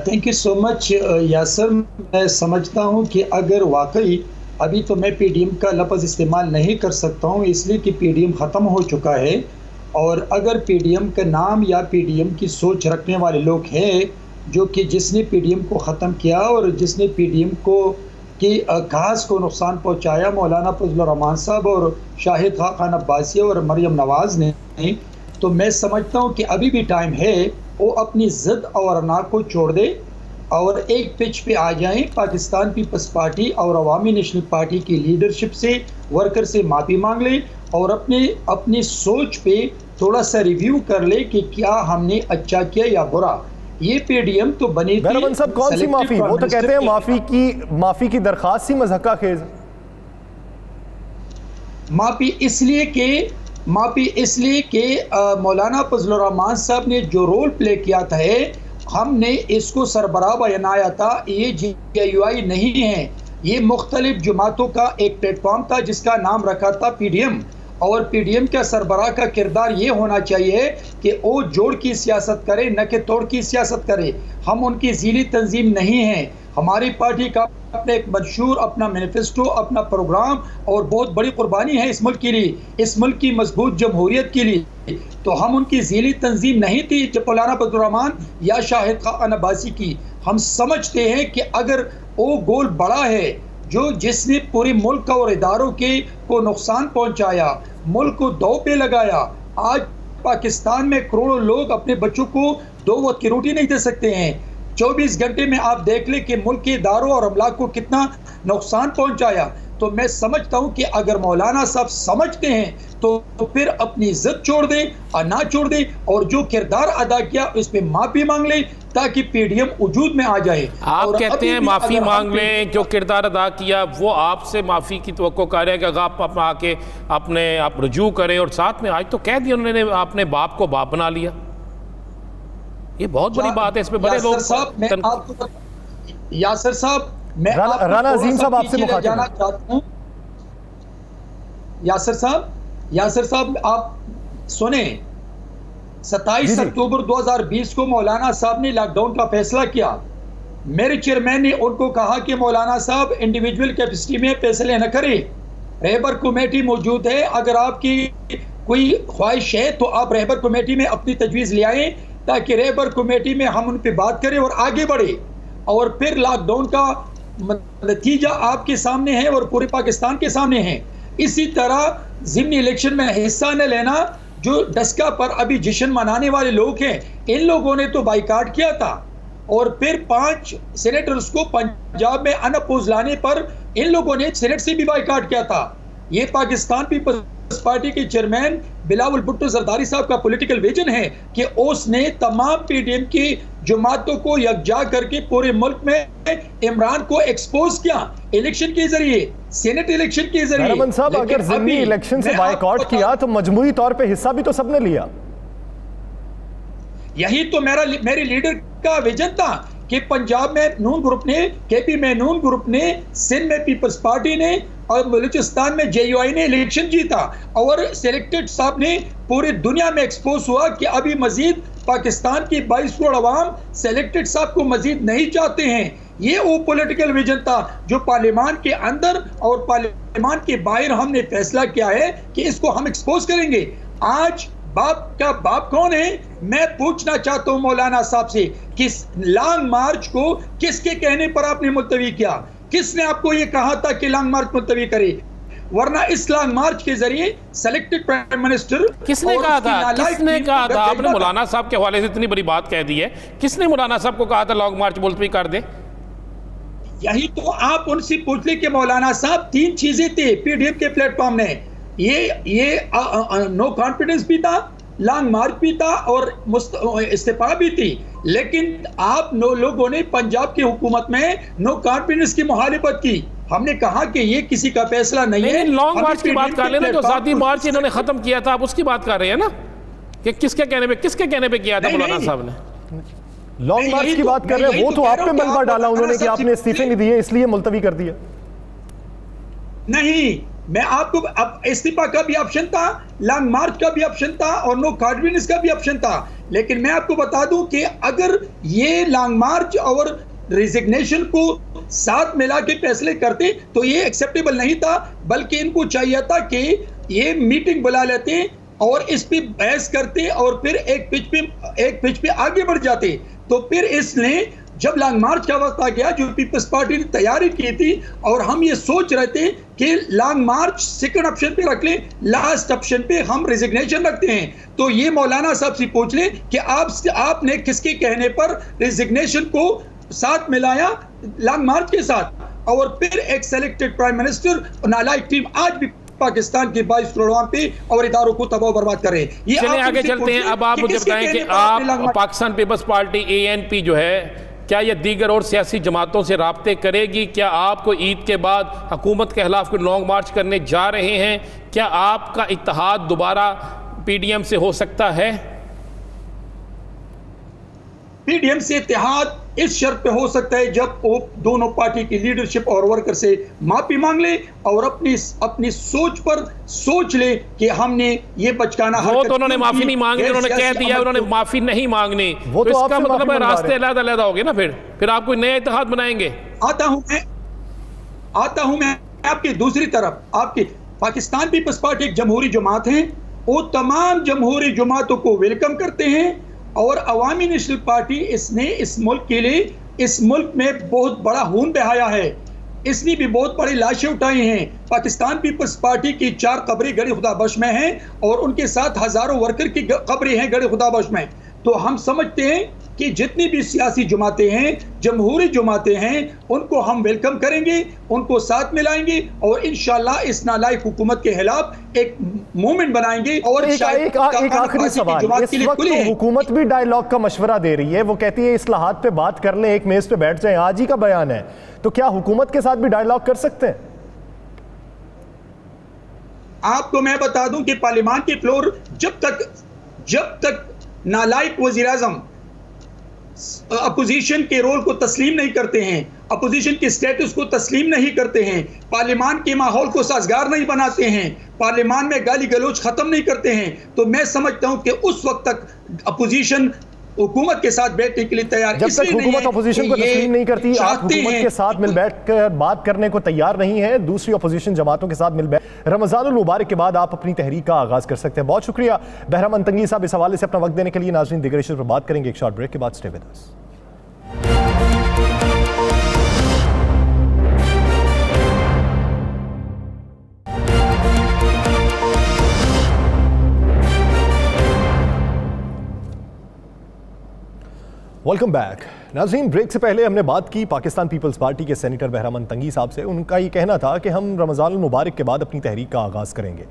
Speaker 4: Thank you so much Yasir. मैं समझता हूं कि अगर वाकई अभी तो मैं PDM का लफ्ज़ इस्तेमाल नहीं कर सकता हूं, इसलिए कि PDM ख़त्म हो चुका है। और अगर PDM का नाम या PDM की सोच रखने वाले लोग हैं जो कि जिसने PDM को ख़त्म किया और जिसने PDM को की घास को नुकसान पहुंचाया, मौलाना फजलुर रहमान साहब और शाहिद खान अब्बासी और मरियम नवाज़ ने, तो मैं समझता हूं कि अभी भी टाइम है वो अपनी ज़िद और अना को छोड़ दे और एक पिच पे आ जाएं। पाकिस्तान पीपल्स पार्टी और अवामी नेशनल पार्टी की लीडरशिप से, वर्कर से माफ़ी मांग ले और अपनी सोच पे थोड़ा सा रिव्यू कर ले कि क्या हमने अच्छा किया या बुरा। ये PDM तो बनी थी।
Speaker 1: सब कौन सी माफ़ी? वो तो कहते हैं माफ़ी की दरख्वास्त ही मज़हका खेज।
Speaker 4: माफ़ी इसलिए कि मौलाना फजलुर रहमान साहब ने जो रोल प्ले किया था, हमने इसको सरबराह बनाया था। ये GUI नहीं है, ये मुख्तलिफ जमातों का एक प्लेटफॉर्म था जिसका नाम रखा था PDM। और पीडीएम का सरबराह का किरदार ये होना चाहिए कि वो जोड़ की सियासत करे, न कि तोड़ की सियासत करे। हम उनकी ज़ीली तंजीम नहीं हैं। हमारी पार्टी का अपने एक मंशूर, अपना मैनिफेस्टो, अपना प्रोग्राम और बहुत बड़ी कुर्बानी है इस मुल्क के लिए, इस मुल्क की मजबूत जमहूरियत के लिए। तो हम उनकी ज़ीली तंजीम नहीं थी जब मौलाना फजल रहमान या शाहिद खान अब्बासी की। हम समझते हैं कि अगर वो गोल बड़ा है जो जिसने पूरे मुल्क और इदारों के को नुकसान पहुंचाया, मुल्क को दांव पे लगाया। आज पाकिस्तान में करोड़ों लोग अपने बच्चों को 2 वक्त की रोटी नहीं दे सकते हैं। 24 घंटे में आप देख लें कि मुल्क के इदारों और अमलाक को कितना नुकसान पहुंचाया। तो मैं समझता हूं कि अगर मौलाना साहब समझते हैं तो फिर अपनी इज्जत छोड़ दें और ना छोड़ दें, और जो किरदार अदा किया उस पर माफ़ी मांग लें ताकि पीडीएम वजूद में आ जाए।
Speaker 2: आप कहते हैं माफ़ी मांग लें, जो किरदार अदा किया वो आपसे माफ़ी की तवक्को कर रहे हैं कि आप आके अपने आप रुजू करें, और साथ में आज तो कह दिया उन्होंने अपने बाप को बाप बना लिया। ये बहुत बड़ी बात है, इस पे बड़े लोग
Speaker 4: यासर साहब, मैं
Speaker 1: राना अजीम साहब आपसे मुखातिब
Speaker 4: जाना चाहता हूं। यासर साहब आप सुने, 27 अक्टूबर 2020 को मौलाना साहब ने लॉकडाउन का फैसला किया। मेरे चेयरमैन ने उनको कहा कि मौलाना साहब इंडिविजुअल कैपेसिटी में फैसले न करें, रहबर कमेटी मौजूद है, अगर आपकी कोई ख्वाहिश है तो आप रहबर कमेटी में अपनी तजवीज़ ले आएँ ताकि रहबर कमेटी में हम उन पर बात करें और आगे बढ़े। और फिर लॉकडाउन का नतीजा आपके सामने है और पूरे पाकिस्तान के सामने है। इसी तरह ज़िमनी इलेक्शन में हिस्सा न लेना, जो डस्का पर अभी जश्न मनाने वाले लोग हैं, इन लोगों ने तो बाइकाट किया था, और फिर 5 सेनेटर्स को पंजाब में अनअपोज लाने पर इन लोगों ने सेनेट से भी बाइकाट किया था। ये पाकिस्तान पीपल्स पार्टी के चेयरमैन बिलावल भुट्टो जरदारी साहब का पॉलिटिकल विजन है कि उसने तमाम पीडीएम की जमातों को यकजा करके पूरे मुल्क में इमरान को एक्सपोज किया, इलेक्शन के जरिए, सेनेट इलेक्शन के जरिए।
Speaker 1: साहब, अगर ज़िमनी इलेक्शन से बायकॉट किया तो मजमूई तौर पे हिस्सा भी तो सबने लिया।
Speaker 4: यही तो मेरे लीडर का विजन था कि पंजाब में नून ग्रुप ने, केपी में नून ग्रुप ने, सिंध में पीपल्स पार्टी ने और बलूचिस्तान में जेयूआई ने इलेक्शन जीता, और सिलेक्टेड साहब ने पूरी दुनिया में एक्सपोज हुआ कि अभी मजीद पाकिस्तान की 22 करोड़ अवाम सिलेक्टेड साहब को मजीद नहीं चाहते हैं। ये वो पॉलिटिकल विजन था जो पार्लियामान के अंदर और पार्लियामान के बाहर हमने फैसला किया है कि इसको हम एक्सपोज करेंगे। आज बाप का बाप कौन है? मैं पूछना चाहता हूं मौलाना साहब से, किस लॉन्ग मार्च को किसके कहने पर आपने मुलतवी किया? किसने आपको ये कहा था कि लॉन्ग मार्च मुलतवी करे? वरना इस लॉन्ग मार्च के जरिए सिलेक्टेड प्राइम मिनिस्टर
Speaker 2: किसने कहा था? किसने कहा था? आपने मौलाना साहब के हवाले से इतनी बड़ी बात कह दी है, किसने मौलाना साहब को कहा था लॉन्ग मार्च मुलतवी कर दे?
Speaker 4: यही तो आप उनसे पूछ ले कि मौलाना साहब 3 चीजें थी पीडीएम के प्लेटफॉर्म ने, ये नो कॉन्फिडेंस भी था, लॉन्ग मार्च भी था और इस्तीफा भी थी। लेकिन आप लोगों ने पंजाब की हुकूमत में नो कॉन्फिडेंस की मुखालिफत की। हमने कहा कि ये किसी का फैसला नहीं है।
Speaker 2: लॉन्ग मार्च की बात कर लेना, जो आज़ादी मार्च इन्होंने खत्म किया था, आप उसकी बात कर रहे हैं ना, कि किसके कहने पे किया था मौलाना साहब ने?
Speaker 1: लॉन्ग मार्च की बात कर रहे हैं, वो तो आप पे मलबा डाला उन्होंने कि आपने इस्तीफे नहीं दिए इसलिए मुलतवी कर दिया।
Speaker 4: नहीं, मैं आपको, अब इस्तीफा का भी ऑप्शन था, लॉन्ग मार्च का भी ऑप्शन था और नो कॉन्फिडेंस का भी ऑप्शन था। लेकिन मैं आपको बता दूं कि अगर ये लॉन्ग मार्च और रिजिग्नेशन को साथ मिला के फैसले करते तो ये एक्सेप्टेबल नहीं था, बल्कि इनको चाहिए था कि ये मीटिंग बुला लेते और इस पे बहस करते और फिर एक पिच पे आगे बढ़ जाते। तो फिर इसने जब लॉन्ग मार्च का वक्त आ गया, जो पीपल्स पार्टी ने तैयारी की थी और हम ये सोच रहे थे कि लॉन्ग मार्च सेकंड ऑप्शन पे रख लें, लास्ट ऑप्शन पे हम रिजिग्नेशन रखते हैं, तो ये मौलाना साहब से पूछ लें कि आपने किसके कहने पर रिजिग्नेशन को साथ मिलाया लॉन्ग मार्च के साथ, और फिर एक सेलेक्टेड प्राइम मिनिस्टर नालायक टीम आज भी पाकिस्तान के 22 करोड़ पे और इदारों को तबाह बर्बाद करे। ये
Speaker 2: चलिए आगे चलते हैं। अब आप मुझे बताएं कि आप पाकिस्तान पीपल्स पार्टी ANP जो है, क्या ये दीगर और सियासी जमातों से राब्ते करेगी? क्या आपको ईद के बाद हुकूमत के खिलाफ कोई लॉन्ग मार्च करने जा रहे हैं? क्या आपका इत्तेहाद दोबारा PDM से हो सकता है?
Speaker 4: पीडीएम से इत्तेहाद इस शर्त पे हो सकता है जब वो दोनों पार्टी की लीडरशिप और वर्कर से माफी मांग ले और अपनी सोच पर सोच ले कि हमने ये बचकाना
Speaker 2: वो तो उन्होंने माफी नहीं मांगनी, उन्होंने कह दिया उन्होंने माफी नहीं मांगनी, वो तो इसका मतलब है रास्ते अलग-अलग हो गए ना, फिर आप कोई नया इत्तेहाद बनाएंगे।
Speaker 4: आता हूं मैं आपकी दूसरी तरफ, आपकी पाकिस्तान पीपल्स पार्टी एक जमहूरी जमात है, वो तमाम जमहूरी जमातों को वेलकम करते हैं और अवामी नेशनल पार्टी इसने इस मुल्क के लिए इस मुल्क में बहुत बड़ा खून बहाया है, इसने भी बहुत बड़ी लाशें उठाई हैं। पाकिस्तान पीपल्स पार्टी की 4 कब्रें गड़ी खुदाबख्श में हैं और उनके साथ हजारों वर्कर की कब्रें हैं गड़ी खुदाबख्श में। तो हम समझते हैं कि जितनी भी सियासी जमातें हैं, जमहूरी जमातें हैं, उनको हम वेलकम करेंगे, उनको साथ मिलाएंगे और इंशाल्लाह इस नालायक हुकूमत के खिलाफ एक मूवमेंट बनाएंगे। और
Speaker 1: एक आखिरी सवाल, इस वक्त तो हुकूमत भी डायलॉग का मशवरा दे रही है, वो कहती है इस्लाहात पे बात कर लें, एक मेज पे बैठ जाएं, आज ही का बयान है, तो क्या हुकूमत के साथ भी डायलॉग कर सकते हैं?
Speaker 4: आपको मैं बता दूं कि पार्लियामान की फ्लोर जब तक नालायक वज़ीर आज़म अपोजिशन के रोल को तस्लीम नहीं करते हैं, अपोजिशन के स्टेटस को तस्लीम नहीं करते हैं, पार्लियामान के माहौल को साजगार नहीं बनाते हैं, पार्लियामान में गाली गलौज खत्म नहीं करते हैं, तो मैं समझता हूं कि उस वक्त तक अपोजिशन हुकूमत के साथ बैठने के लिए तैयार।
Speaker 1: जब तक हुकूमत अपोजिशन को तस्लीम नहीं करती, आप हुकूमत के साथ मिल बैठ कर बात करने को तैयार नहीं है, दूसरी अपोजिशन जमातों के साथ मिल बैठ, रमजानुल मुबारक के बाद आप अपनी तहरीक का आगाज कर सकते हैं। बहुत शुक्रिया बहराम अंतंगी साहब इस हवाले से अपना वक्त देने के लिए। नाज़रीन, दीगर इश्यूज़ पर बात करेंगे एक शॉर्ट ब्रेक के बाद। Stay with us. Welcome back. नाज़रीन, ब्रेक से पहले हमने बात की पाकिस्तान पीपल्स पार्टी के सेनेटर बहराम अंतंगी साहब से। उनका ये कहना था कि हम रमज़ानुल मुबारक के बाद अपनी तहरीक का आगाज़ करेंगे,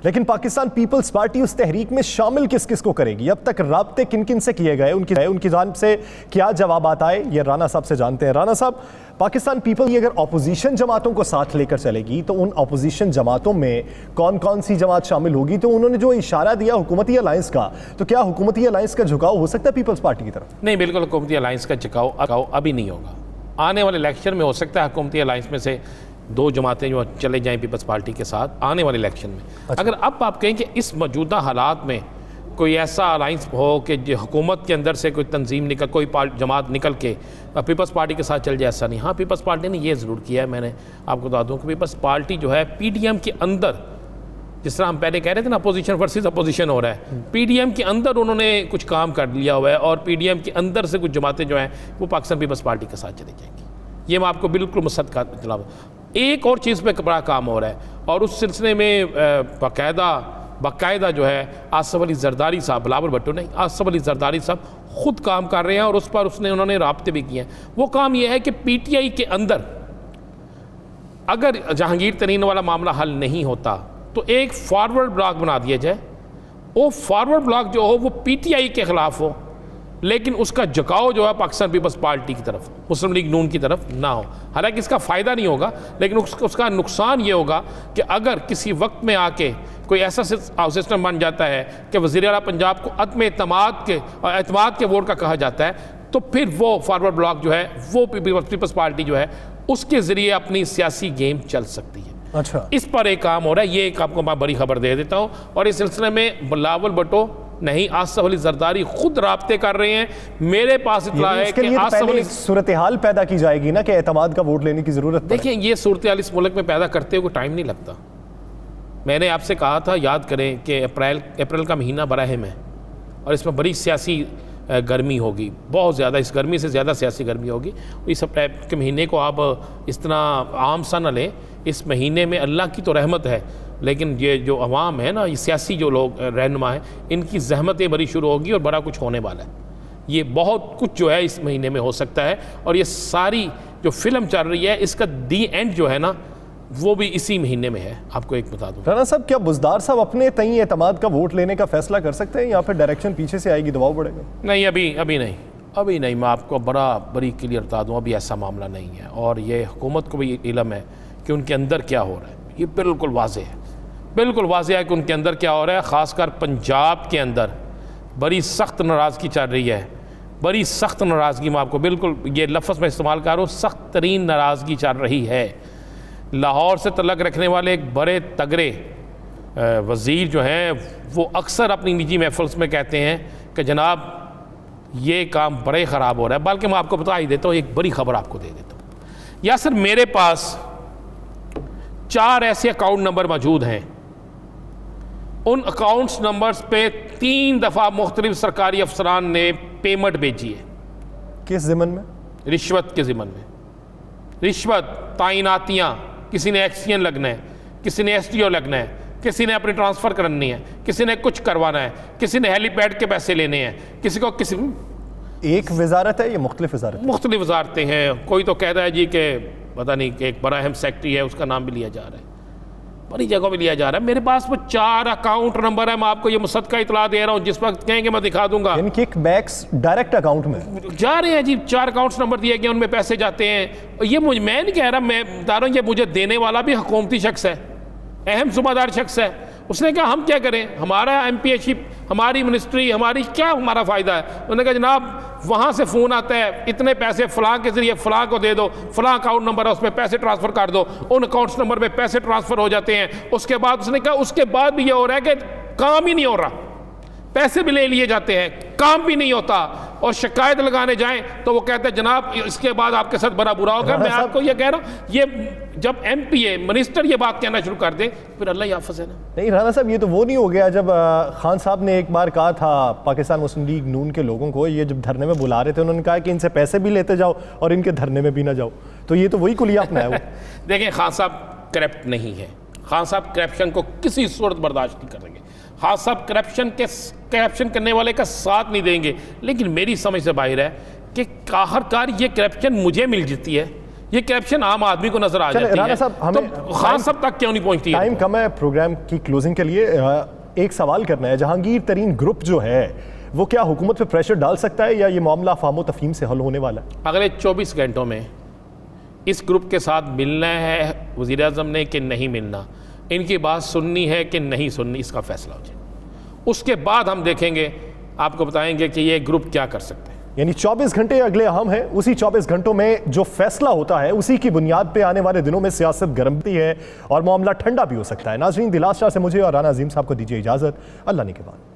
Speaker 1: लेकिन पाकिस्तान पीपल्स पार्टी उस तहरीक में शामिल किस किस को करेगी, अब तक राब्ते किन किन से किए गए, उनकी जानिब से क्या जवाब आए, ये राना साहब से जानते हैं। राना साहब, पाकिस्तान पीपल ये अगर अपोजिशन जमातों को साथ लेकर चलेगी तो उन अपोजिशन जमातों में कौन कौन सी जमात शामिल होगी? तो उन्होंने जो इशारा दिया हुकूमती अलायंस का, तो क्या हुकूमती अलायंस का झुकाव हो सकता है पीपल्स पार्टी की तरफ?
Speaker 2: नहीं, बिल्कुल हुकूमती अलायंस का झुकाव अभी नहीं होगा। आने वाले इलेक्शन में हो सकता है हुकूमती अलायंस में से 2 जमातें जो चले जाएं पीपल्स पार्टी के साथ आने वाले इलेक्शन में। अच्छा। अगर अब आप कहें कि इस मौजूदा हालात में कोई ऐसा अलायंस हो कि जो हुकूमत के अंदर से कोई तंजीम कोई जमात निकल के पीपल्स पार्टी के साथ चल जाए, ऐसा नहीं। हाँ, पीपल्स पार्टी ने ये ज़रूर किया है, मैंने आपको बता दूँ कि पीपल्स पार्टी जो है पीडीएम के अंदर, जिस तरह हम पहले कह रहे थे ना अपोजिशन वर्सेस अपोजिशन हो रहा है, पीडीएम के अंदर उन्होंने कुछ काम कर लिया हुआ है और पीडीएम के अंदर से कुछ जमातें जो हैं वो पाकिस्तान पीपल्स पार्टी के साथ चली जाएंगी। ये मैं आपको बिल्कुल मुसद्दक़ का इत्तला। एक और चीज़ पे बड़ा काम हो रहा है और उस सिलसिले में बाकायदा जो है आसफ अली जरदारी साहब, बिलावल भुट्टो नहीं, आसफ अली जरदारी साहब खुद काम कर रहे हैं और उस पर उन्होंने राब्ते भी किए हैं। वो काम ये है कि पीटीआई के अंदर अगर जहांगीर तरीन वाला मामला हल नहीं होता तो एक फॉरवर्ड ब्लॉक बना दिया जाए, वो फॉरवर्ड ब्लॉक जो हो वो पीटीआई के खिलाफ हो, लेकिन उसका झुकाव जो है पाकिस्तान पीपल्स पार्टी की तरफ, मुस्लिम लीग नून की तरफ ना हो। हालांकि इसका फ़ायदा नहीं होगा, लेकिन उसका नुकसान ये होगा कि अगर किसी वक्त में आके कोई ऐसा सिस्टम बन जाता है कि वज़ीर आला पंजाब को अदम एतमाद के वोट का कहा जाता है, तो फिर वो फॉरवर्ड ब्लॉक जो है वो पीपल्स पार्टी जो है उसके ज़रिए अपनी सियासी गेम चल सकती है।
Speaker 1: अच्छा,
Speaker 2: इस पर एक काम हो रहा है, ये एक आपको मैं बड़ी खबर दे देता हूँ। और इस सिलसिले में बिलावल भुट्टो नहीं, आसफ अली जरदारी खुद राब्ते कर रहे हैं। मेरे पास इतना है कि आसफ अली
Speaker 1: सूरत हाल पैदा की जाएगी ना कि एतमाद का वोट लेने की जरूरत।
Speaker 2: देखिए, ये सूरत हाल इस मुल्क में पैदा करते हुए टाइम नहीं लगता। मैंने आपसे कहा था, याद करें कि अप्रैल का महीना बड़ा अहम है और इसमें बड़ी सियासी गर्मी होगी, बहुत ज़्यादा, इस गर्मी से ज़्यादा सियासी गर्मी होगी। इस अप्रैल के महीने को आप इस तरह आम सा न लें। इस महीने में अल्लाह की तो रहमत है, लेकिन ये जो अवाम है ना, ये सियासी जो लोग रहनुमा हैं, इनकी जहमतें बड़ी शुरू होगी और बड़ा कुछ होने वाला है। ये बहुत कुछ जो है इस महीने में हो सकता है और ये सारी जो फिल्म चल रही है इसका दी एंड जो है ना वो भी इसी महीने में है। आपको एक बता दूं
Speaker 1: राना साहब, क्या बुज़दार साहब अपने तई एतमाद का वोट लेने का फैसला कर सकते हैं या फिर डायरेक्शन पीछे से आएगी, दबाव बढ़ेगा?
Speaker 2: नहीं, अभी नहीं। मैं आपको बड़ी क्लियर बता दूं, अभी ऐसा मामला नहीं है और ये हुकूमत को भी इल्म है कि उनके अंदर क्या हो रहा है। ये बिल्कुल वाज़ेह है कि उनके अंदर क्या हो रहा है। ख़ासकर पंजाब के अंदर बड़ी सख्त नाराज़गी चल रही है, बड़ी सख्त नाराज़गी, मैं आपको बिल्कुल ये लफ्ज़ में इस्तेमाल कर रहा हूँ, सख्त तरीन नाराज़गी चल रही है। लाहौर से तल्लक रखने वाले एक बड़े तगड़े वज़ीर जो हैं वो अक्सर अपनी निजी महफ़िल में कहते हैं कि जनाब ये काम बड़े ख़राब हो रहा है। बल्कि मैं आपको बता ही देता हूँ, एक बड़ी ख़बर आपको दे देता हूँ। यासर, मेरे पास 4 ऐसे अकाउंट नंबर मौजूद हैं, उन अकाउंट्स नंबर्स पे 3 दफ़ा मुख्तलिफ सरकारी अफसरान ने पेमेंट भेजी है।
Speaker 1: किस ज़िमन में?
Speaker 2: रिश्वत के ज़िमन में। रिश्वत, तैनातियाँ, किसी ने एक्सीएन लगना है, किसी ने एसटीओ लगना है, किसी ने अपनी ट्रांसफ़र करनी है, किसी ने कुछ करवाना है, किसी ने हेलीपैड के पैसे लेने हैं, किसी को किसी
Speaker 1: एक वजारत है या मुख्तलिफ वजारत?
Speaker 2: मुख्तलिफ वजारतें हैं। कोई तो कहता है जी कि पता नहीं कि एक बड़ा अहम सेक्रेटरी है, उसका नाम भी लिया जा रहा है, बड़ी जगहों पे लिया जा रहा है। मेरे पास वो 4 अकाउंट नंबर है, मैं आपको ये मुसद्दका इतला दे रहा हूँ, जिस वक्त कहेंगे मैं दिखा दूंगा।
Speaker 1: इन किक बैक्स डायरेक्ट अकाउंट में
Speaker 2: जा रहे हैं जी, 4 अकाउंट्स नंबर दिए गए, उनमें पैसे जाते हैं। ये मैं नहीं कह रहा, मैं बता रहा हूँ ये मुझे देने वाला भी हुकूमती शख्स है, अहम ज़िम्मेदार शख्स है। उसने कहा हम क्या करें, हमारा एमपीएशिप, हमारी मिनिस्ट्री, हमारी क्या हमारा फ़ायदा है। उन्होंने कहा जनाब वहाँ से फ़ोन आता है, इतने पैसे फ़लाँ के ज़रिए फ़लाँ को दे दो, फ़लाँ अकाउंट नंबर है उसमें पैसे ट्रांसफ़र कर दो, उन अकाउंट्स नंबर में पैसे ट्रांसफ़र हो जाते हैं। उसके बाद उसने कहा उसके बाद भी ये हो रहा है कि काम ही नहीं हो रहा, पैसे भी ले लिए जाते हैं, काम भी नहीं होता, और शिकायत लगाने जाएं तो वो कहते हैं जनाब इसके बाद आपके साथ बड़ा बुरा होगा। मैं आपको ये कह रहा हूँ, ये जब एमपीए मिनिस्टर ये बात कहना शुरू कर दे फिर अल्लाह याफिज़ है ना।
Speaker 1: नहीं राना साहब, ये तो वो नहीं हो गया जब खान साहब ने एक बार कहा था पाकिस्तान मुस्लिम लीग नून के लोगों को, ये जब धरने में बुला रहे थे उन्होंने कहा कि इनसे पैसे भी लेते जाओ और इनके धरने में भी ना जाओ, तो ये तो वही कुलिया अपनाया वो।
Speaker 2: देखें, खान साहब करप्ट नहीं है, खान साहब करप्शन को किसी सूरत बर्दाश्त नहीं करेंगे, खान साहब करप्शन करने वाले का साथ नहीं देंगे। लेकिन मेरी समझ से बाहर है कि आखिरकार ये करप्शन मुझे मिल जाती है, ये करप्शन आम आदमी को नजर आ जाती है, तो खान साहब तक क्यों नहीं पहुंचती है?
Speaker 1: टाइम कम है प्रोग्राम की क्लोजिंग के लिए, एक सवाल करना है। जहांगीर तरीन ग्रुप जो है वो क्या हुकूमत पे प्रेशर डाल सकता है या ये मामला फाहमो तफहीम से हल होने वाला है?
Speaker 2: अगले 24 घंटों में इस ग्रुप के साथ मिलना है वज़ीर आज़म ने कि नहीं मिलना, इनकी बात सुननी है कि नहीं सुननी, इसका फैसला हो जाए। उसके बाद हम देखेंगे, आपको बताएंगे कि ये ग्रुप क्या कर सकते हैं।
Speaker 1: यानी 24 घंटे अगले अहम है, उसी 24 घंटों में जो फैसला होता है उसी की बुनियाद पे आने वाले दिनों में सियासत गरमती है और मामला ठंडा भी हो सकता है। नाज़रीन, दिलास्टार से मुझे और राना अजीम साहब को दीजिए इजाज़त। अल्लाह ने के बाद।